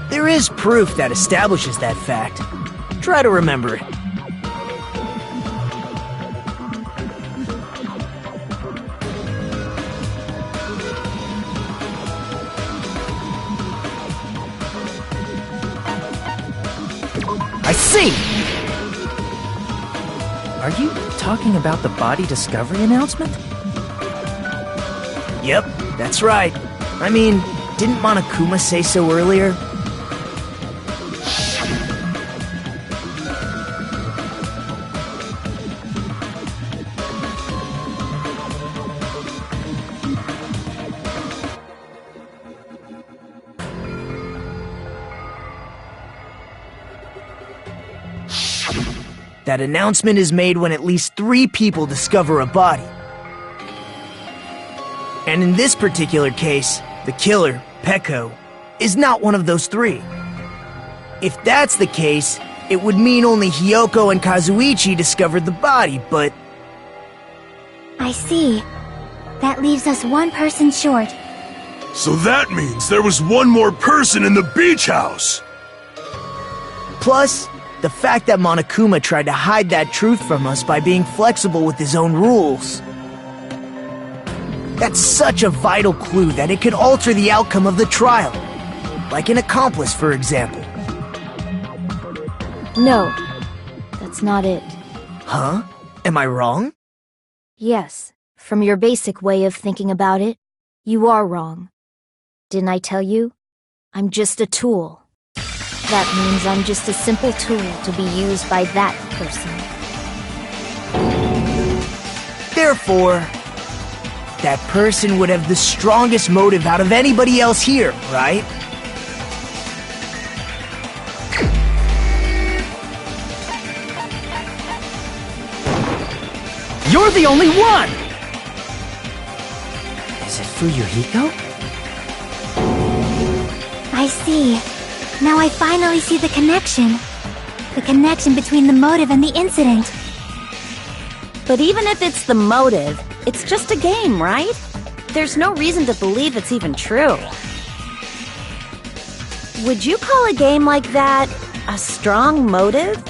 There is proof that establishes that fact. Try to remember it. I see! Are you talking about the body discovery announcement? Yep, that's right. I mean, didn't Monokuma say so earlier? That announcement is made when at least 3 people discover a body. And in this particular case, the killer, Peko, is not one of those 3. If that's the case, it would mean only Hiyoko and Kazuichi discovered the body, but... I see. That leaves us one person short. So that means there was one more person in the beach house! Plus, the fact that Monokuma tried to hide that truth from us by being flexible with his own rules. That's such a vital clue that it could alter the outcome of the trial. Like an accomplice, for example. No, that's not it. Huh? Am I wrong? Yes, from your basic way of thinking about it, you are wrong. Didn't I tell you? I'm just a tool. That means I'm just a simple tool to be used by that person. Therefore, that person would have the strongest motive out of anybody else here, right? You're the only one! Is it Fuyuhiko? I see. Now I finally see the connection. The connection between the motive and the incident. But even if it's the motive, it's just a game, right? There's no reason to believe it's even true. Would you call a game like that a strong motive?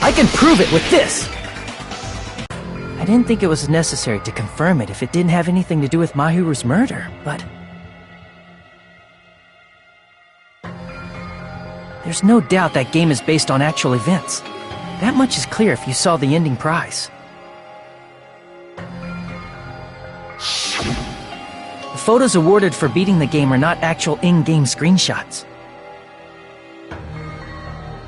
I can prove it with this! I didn't think it was necessary to confirm it if it didn't have anything to do with Mahiru's murder, but... There's no doubt that game is based on actual events. That much is clear if you saw the ending prize. The photos awarded for beating the game are not actual in-game screenshots.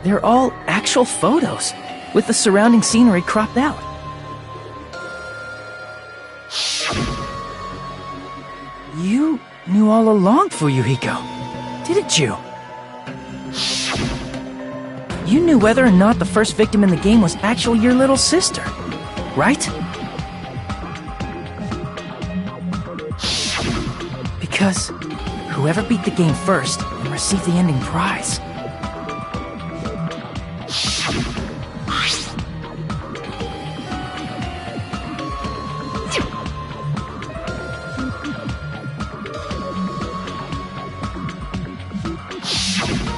They're all actual photos, with the surrounding scenery cropped out. You knew all along, Fuyuhiko, didn't you? You knew whether or not the first victim in the game was actually your little sister, right? Because whoever beat the game first and received the ending prize.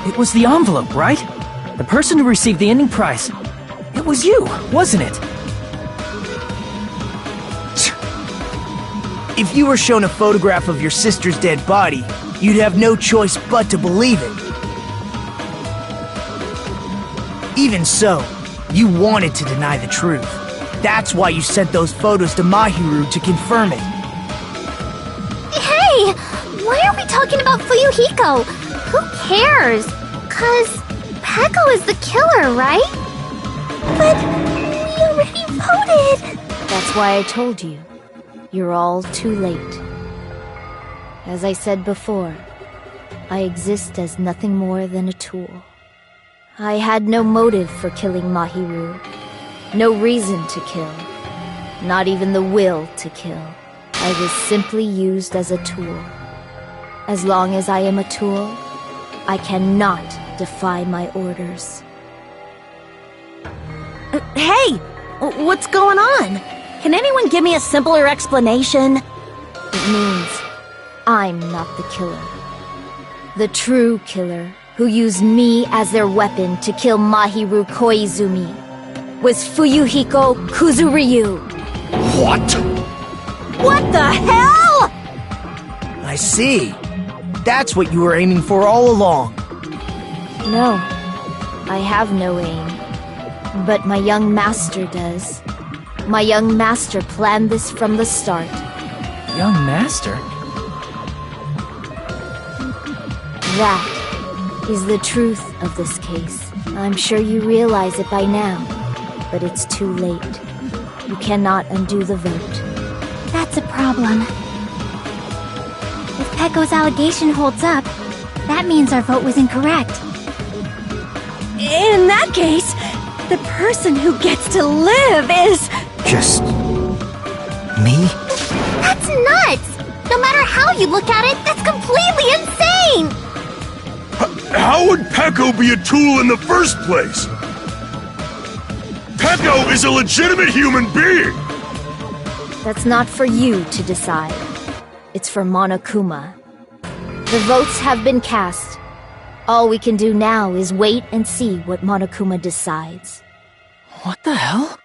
It was the envelope, right? The person who received the ending prize. It was you, wasn't it? If you were shown a photograph of your sister's dead body, you'd have no choice but to believe it. Even so, you wanted to deny the truth. That's why you sent those photos to Mahiru to confirm it. Hey! Why are we talking about Fuyuhiko? who cares? 'Cause Peko is the killer, right? But we already voted! That's why I told you. You're all too late. As I said before, I exist as nothing more than a tool. I had no motive for killing Mahiru. No reason to kill. Not even the will to kill. I was simply used as a tool. As long as I am a tool, I cannot defy my orders. Hey! What's going on? Can anyone give me a simpler explanation? It means I'm not the killer. The true killer, who used me as their weapon to kill Mahiru Koizumi, was Fuyuhiko Kuzuryu. What? What the hell?! I see. That's what you were aiming for all along. No, I have no aim. But my young master does. My young master planned this from the start. Young master? That is the truth of this case. I'm sure you realize it by now, but it's too late. You cannot undo the vote. That's a problem. If Peko's allegation holds up, that means our vote was incorrect. In that case, the person who gets to live is... Just... me? That's nuts! No matter how you look at it, that's completely insane! How would Peko be a tool in the first place? Peko is a legitimate human being! That's not for you to decide. It's for Monokuma. The votes have been cast. All we can do now is wait and see what Monokuma decides. What the hell?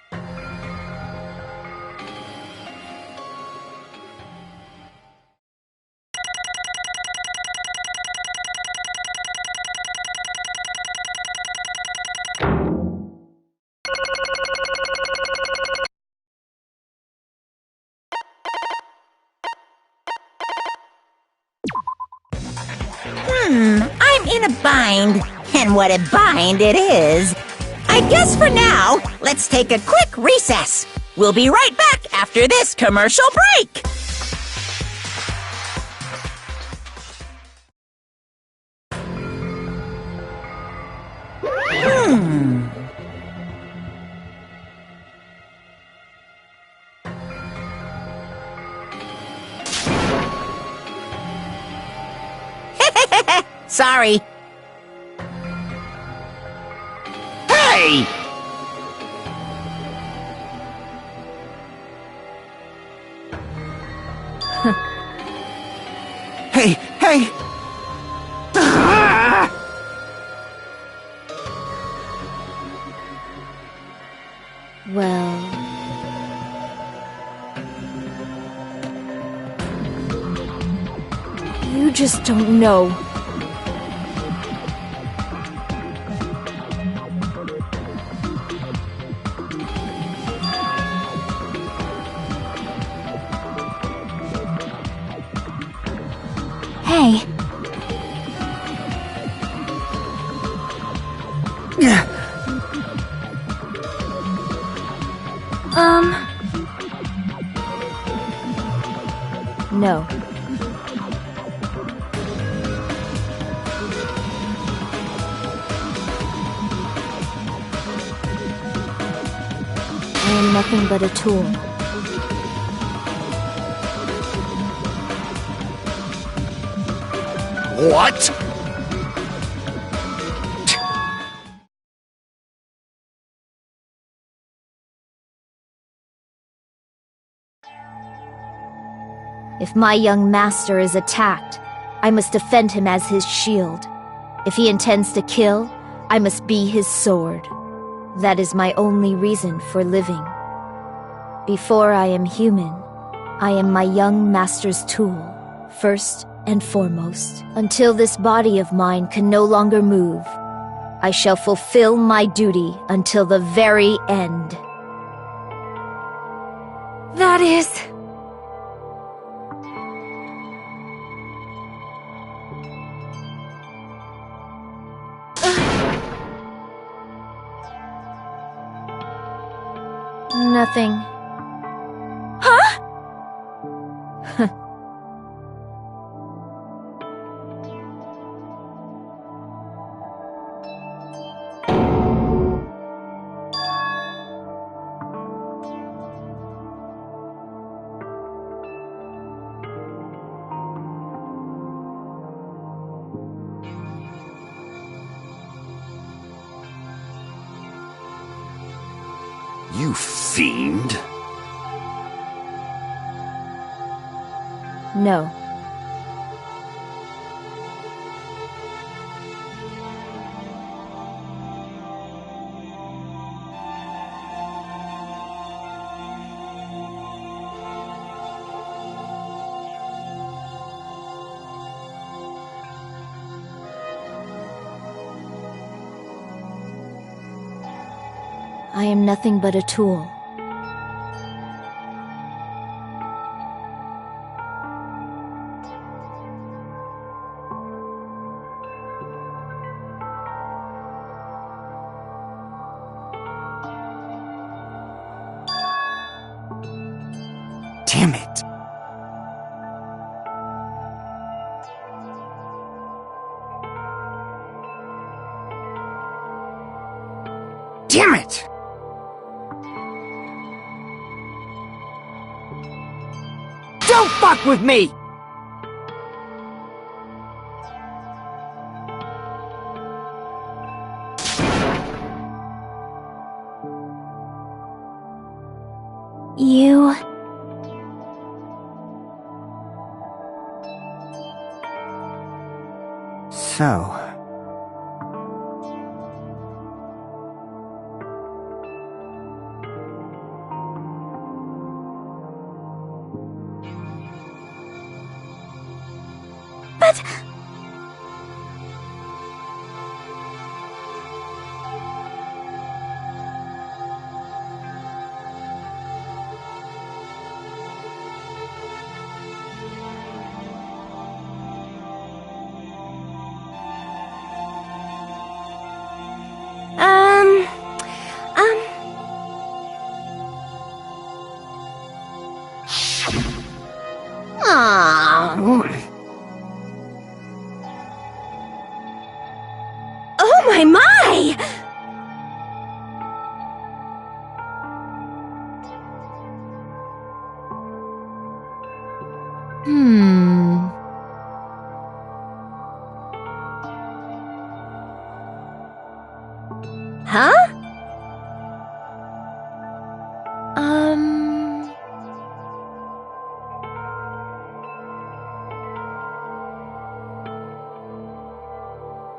I'm in a bind. And what a bind it is. I guess for now, let's take a quick recess. We'll be right back after this commercial break. Sorry. Hey! Hey, hey! Ah! Well... you just don't know. Hey, No. I am nothing but a tool. What? If my young master is attacked, I must defend him as his shield. If he intends to kill, I must be his sword. That is my only reason for living. Before I am human, I am my young master's tool, first and foremost. Until this body of mine can no longer move, I shall fulfill my duty until the very end. That is... Nothing. Huh? You fiend. No. I am nothing but a tool. Damn it. Damn it! Don't fuck with me! You... So... But... Um... Oh my my! Huh?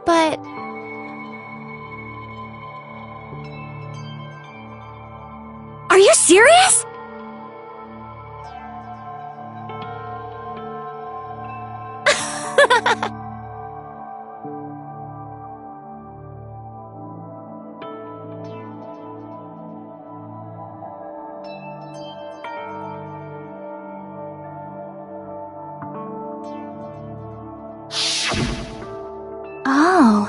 But... Are you serious? Oh.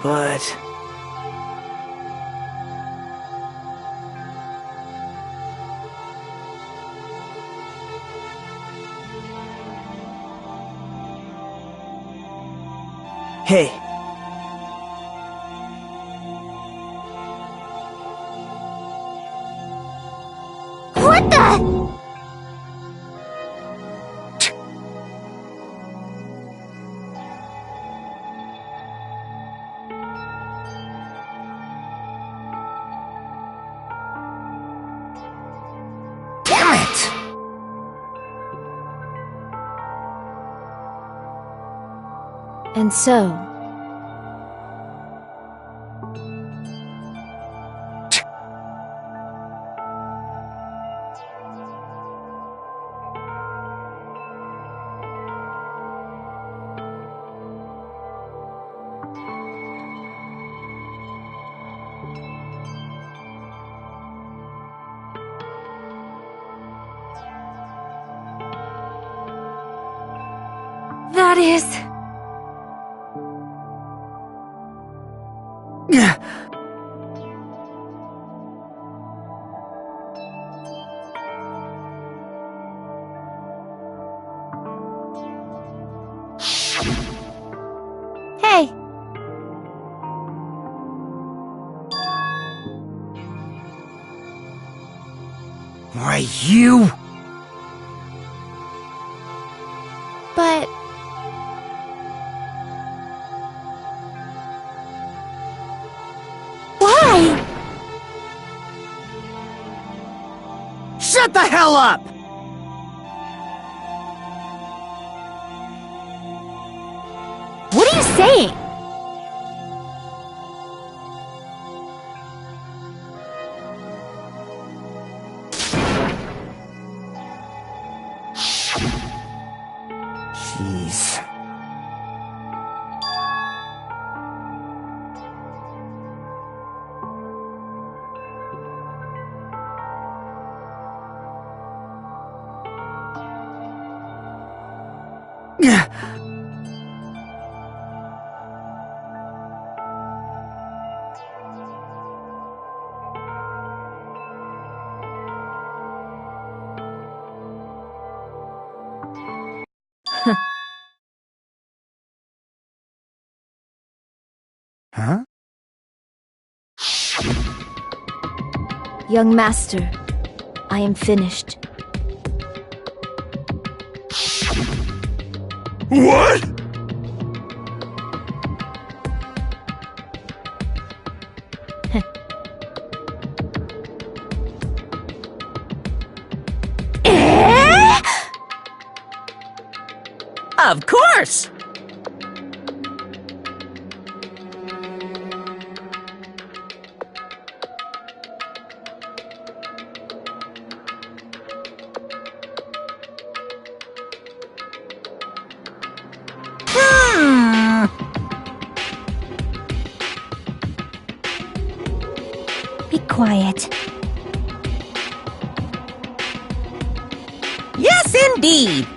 But... Hey. What the? Damn it! And so... That is... Hey! Why, you? But... Why? Shut the hell up! What are you saying? Jeez. Huh? Young master, I am finished. What? Of course! Be quiet. Yes, indeed!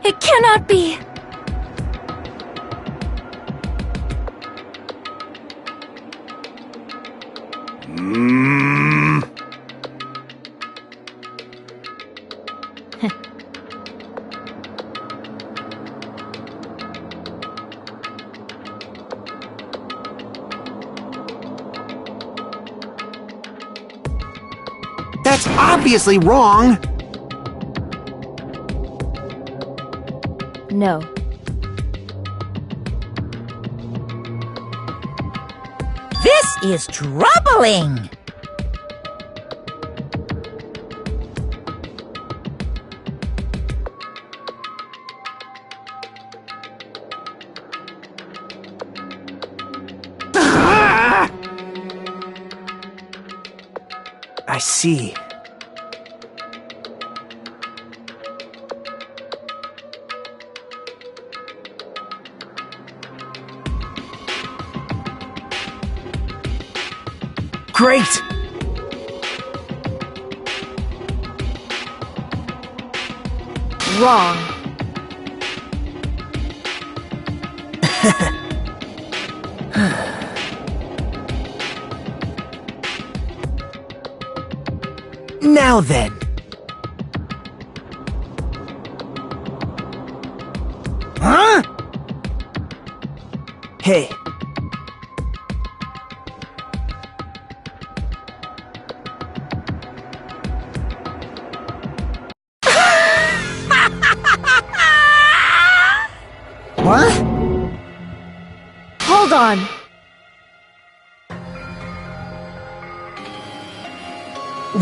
It cannot be! That's obviously wrong! No. This is troubling! I see. Great! Wrong. Now then. Huh? Hey. What? Hold on.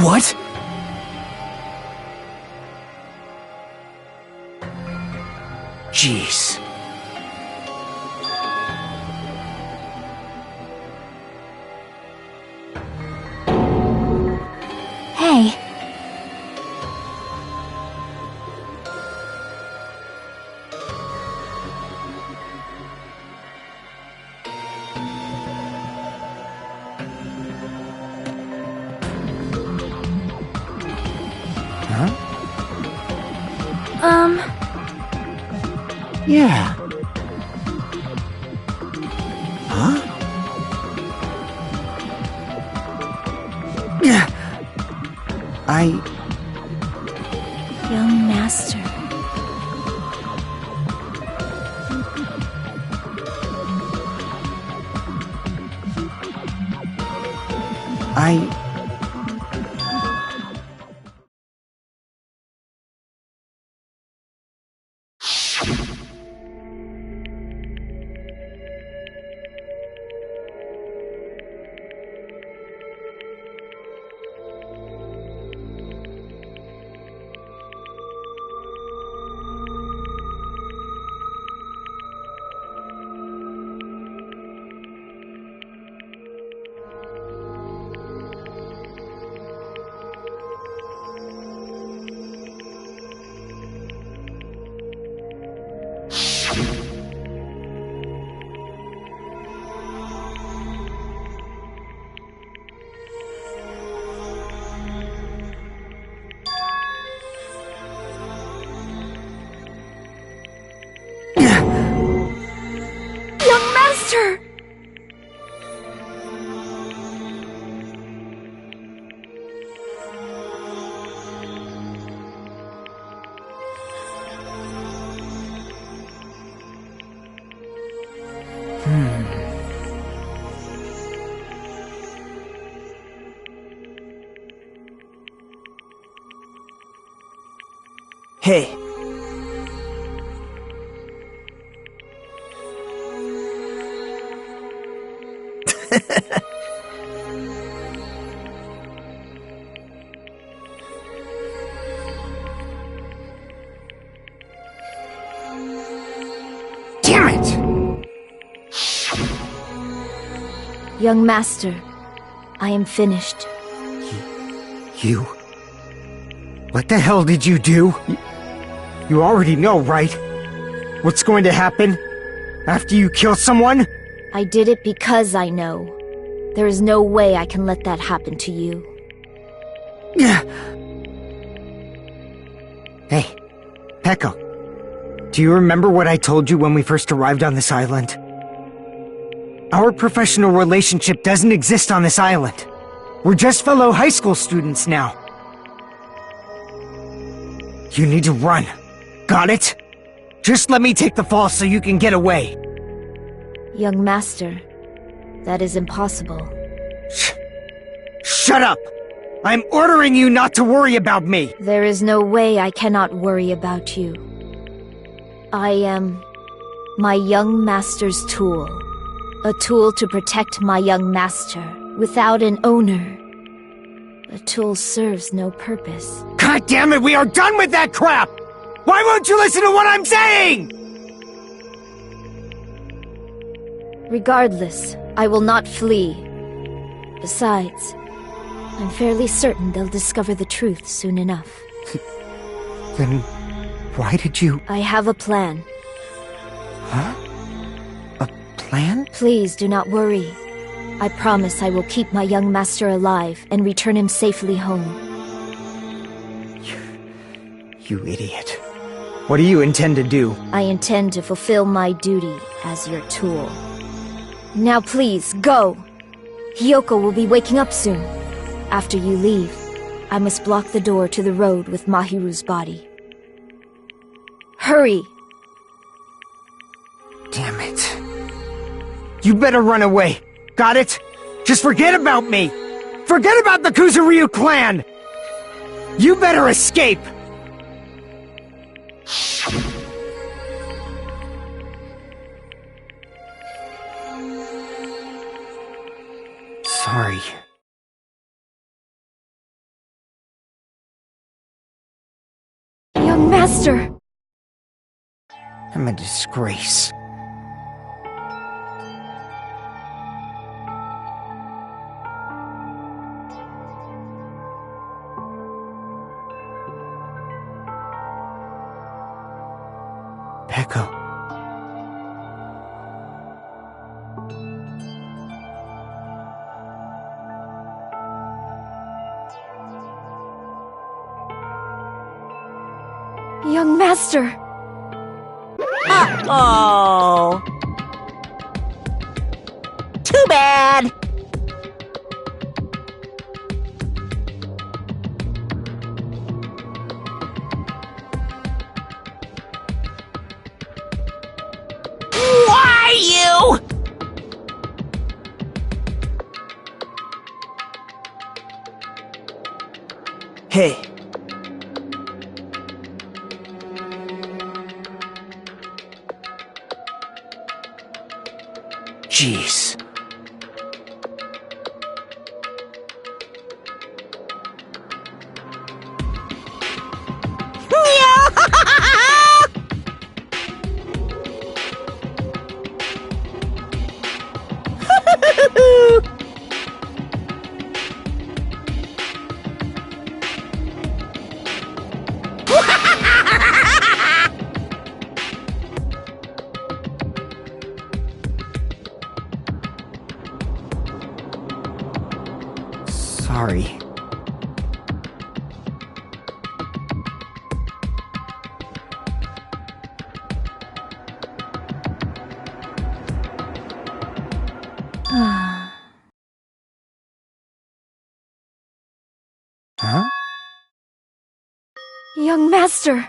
What? Jeez. Yeah. Huh? Yeah. Young master. Young master! Hey. Damn it! Young master, I am finished. You? What the hell did you do? You already know, right? What's going to happen after you kill someone? I did it because I know. There is no way I can let that happen to you. Hey, Peko. Do you remember what I told you when we first arrived on this island? Our professional relationship doesn't exist on this island. We're just fellow high school students now. You need to run. Got it? Just let me take the fall so you can get away. Young master, that is impossible. Shut up! I'm ordering you not to worry about me! There is no way I cannot worry about you. I am my young master's tool. A tool to protect my young master without an owner. A tool serves no purpose. God damn it, we are done with that crap! Why won't you listen to what I'm saying?! Regardless, I will not flee. Besides, I'm fairly certain they'll discover the truth soon enough. Then why did you... I have a plan. Huh? A plan? Please do not worry. I promise I will keep my young master alive and return him safely home. You idiot. What do you intend to do? I intend to fulfill my duty as your tool. Now please, go! Hiyoko will be waking up soon. After you leave, I must block the door to the road with Mahiru's body. Hurry! Damn it. You better run away. Got it? Just forget about me! Forget about the Kuzuryu clan! You better escape! Sorry. Young master! I'm a disgrace. Peko. Young master. Uh-oh. Too bad. Why you? Hey. Jeez. Sorry. Huh? Young master.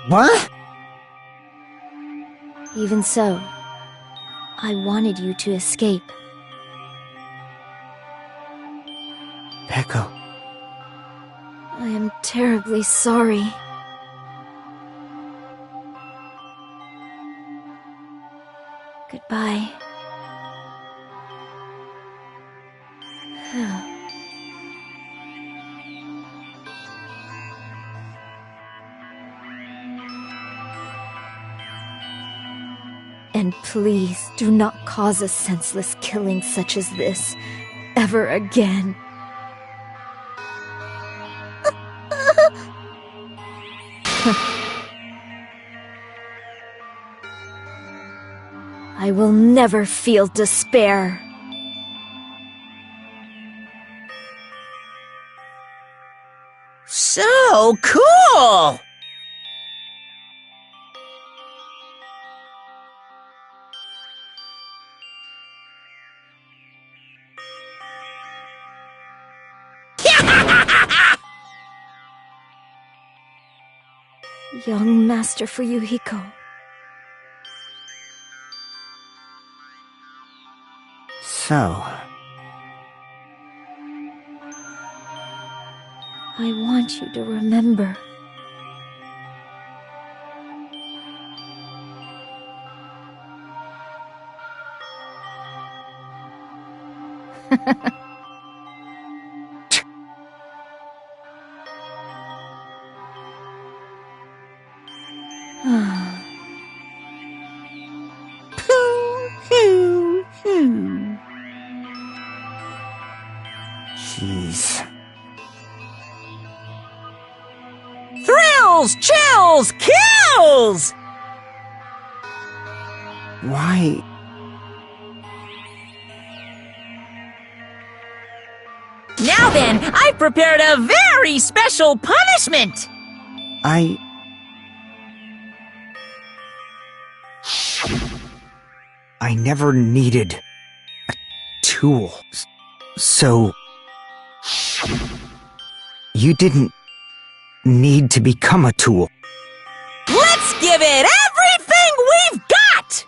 What? Even so, I wanted you to escape. Peko. I am terribly sorry. Goodbye. And please do not cause a senseless killing such as this ever again. I will never feel despair. So cool! Young Master Fuyuhiko. So, I want you to remember. jeez. Thrills, chills, kills! Why? Now then, I've prepared a very special punishment! I never needed a tool. So, you didn't need to become a tool. Let's give it everything we've got!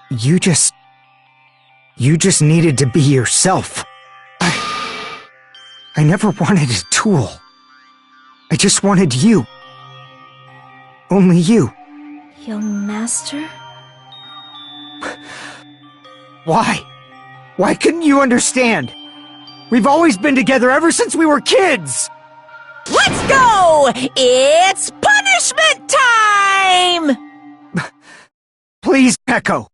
You just needed to be yourself. I never wanted a tool. I just wanted you. Only you. Young Master? Why? Why couldn't you understand? We've always been together ever since we were kids! Let's go! It's punishment time! Please, Echo!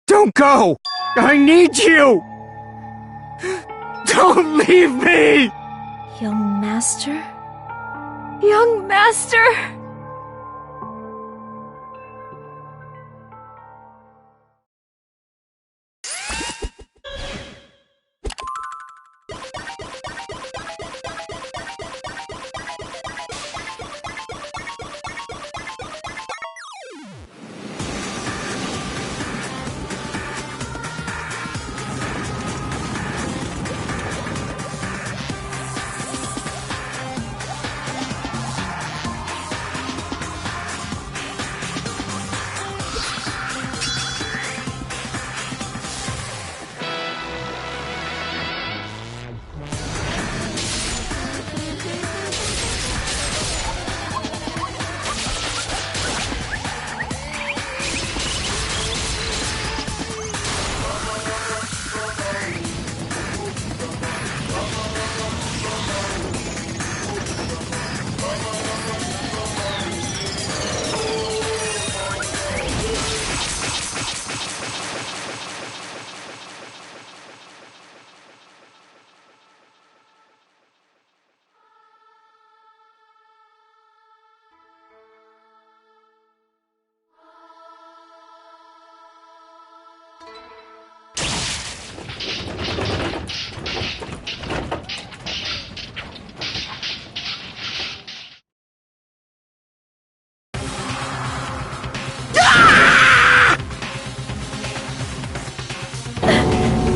Don't go! I need you! Don't leave me! Young master? Young master!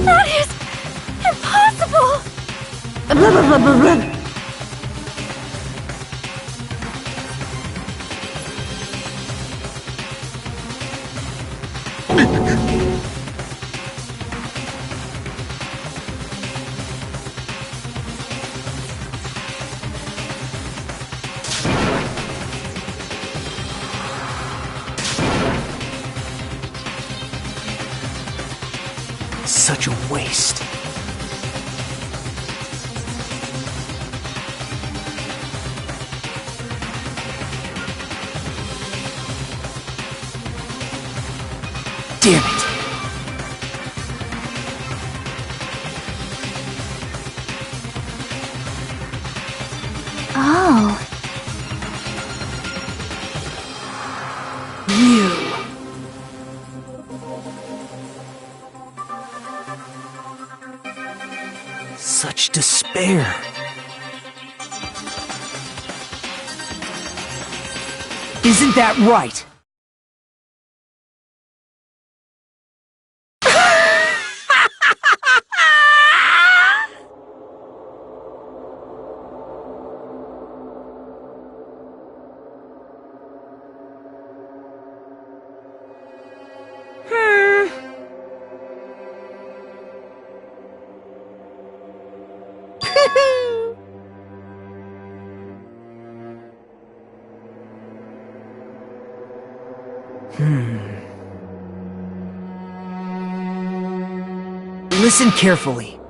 That is impossible! Blah, blah, blah, blah, blah. Such a waste. Damn it! Oh. You. Such despair. Isn't that right? Listen carefully.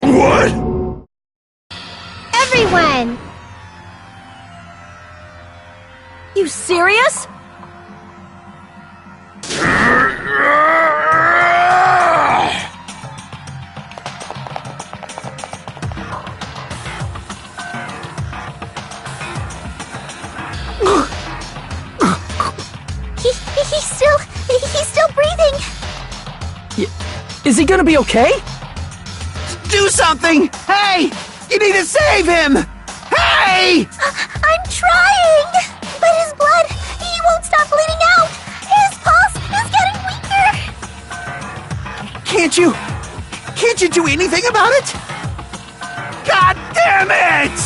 What? Everyone! You serious? He's still breathing. Is he gonna be okay? Do something! Hey! You need to save him! Hey! I'm trying! But his blood, he won't stop bleeding out! His pulse is getting weaker! Can't you do anything about it? God damn it!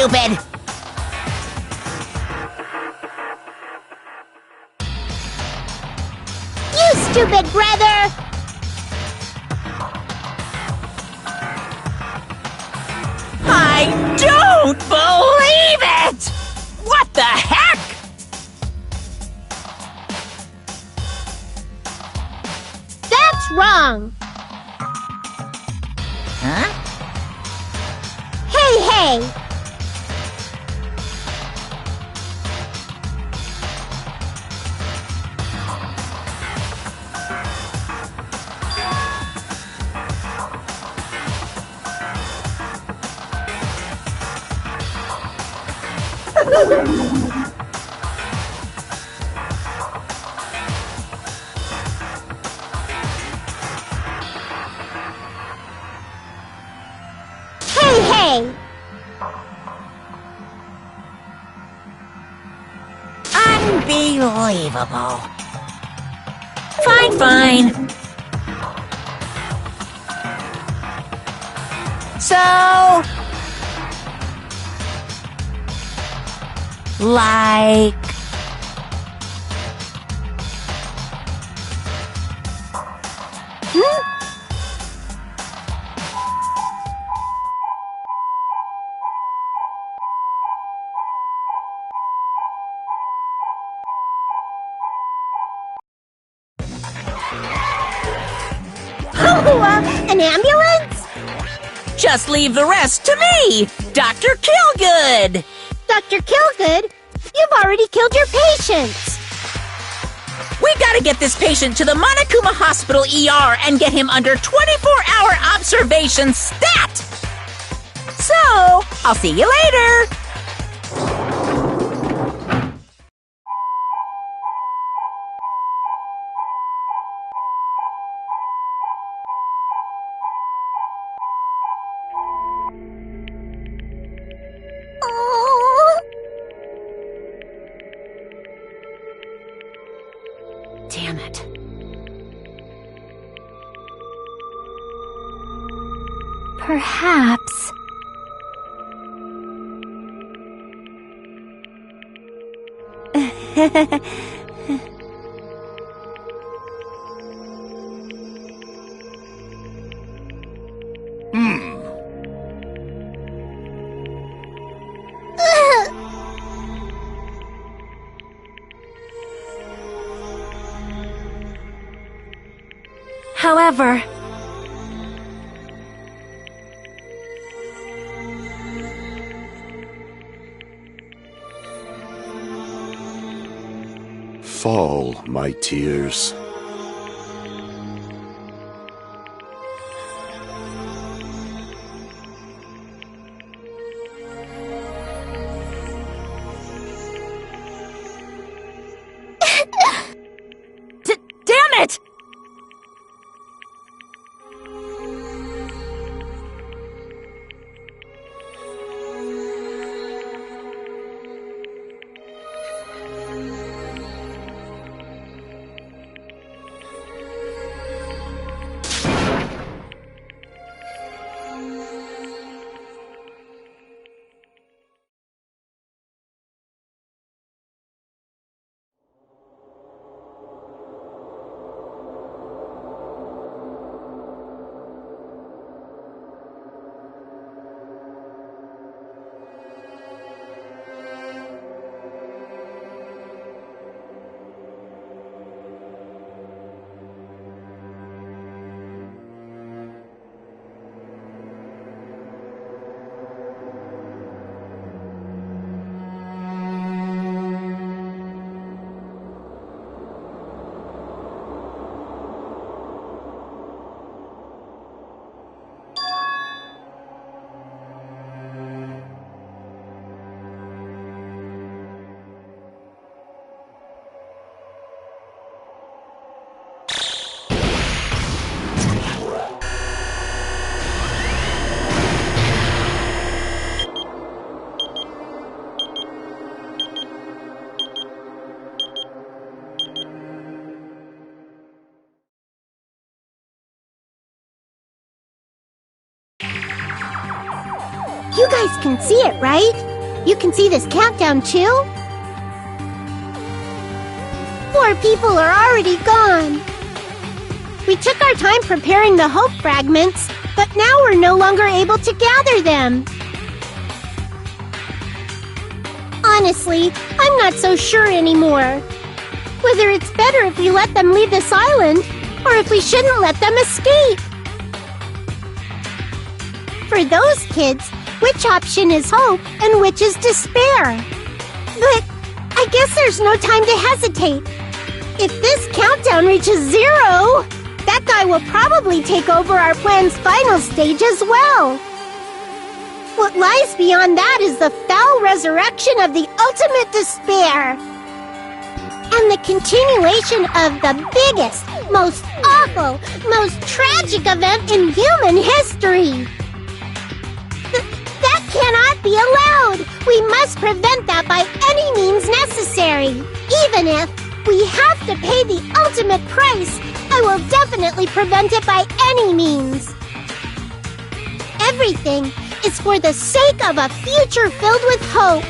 stupid! You stupid brother! I don't believe it! What the heck? That's wrong! Huh? Hey, hey! Hey, hey! Unbelievable. Fine, fine. So... like... An ambulance? Just leave the rest to me, Dr. Killgood! Dr. Killgood, you've already killed your patients! We gotta get this patient to the Monokuma Hospital ER and get him under 24-hour observation stat! So, I'll see you later! Damn it. Perhaps. However, Fall, my tears. damn it! You guys can see it, right? You can see this countdown too? 4 people are already gone. We took our time preparing the hope fragments, but now we're no longer able to gather them. Honestly, I'm not so sure anymore. Whether it's better if we let them leave this island, or if we shouldn't let them escape. For those kids, which option is hope and which is despair? But I guess there's no time to hesitate. If this countdown reaches 0, that guy will probably take over our plan's final stage as well. What lies beyond that is the foul resurrection of the ultimate despair. And the continuation of the biggest, most awful, most tragic event in human history. That cannot be allowed. We must prevent that by any means necessary. Even if we have to pay the ultimate price, I will definitely prevent it by any means. Everything is for the sake of a future filled with hope.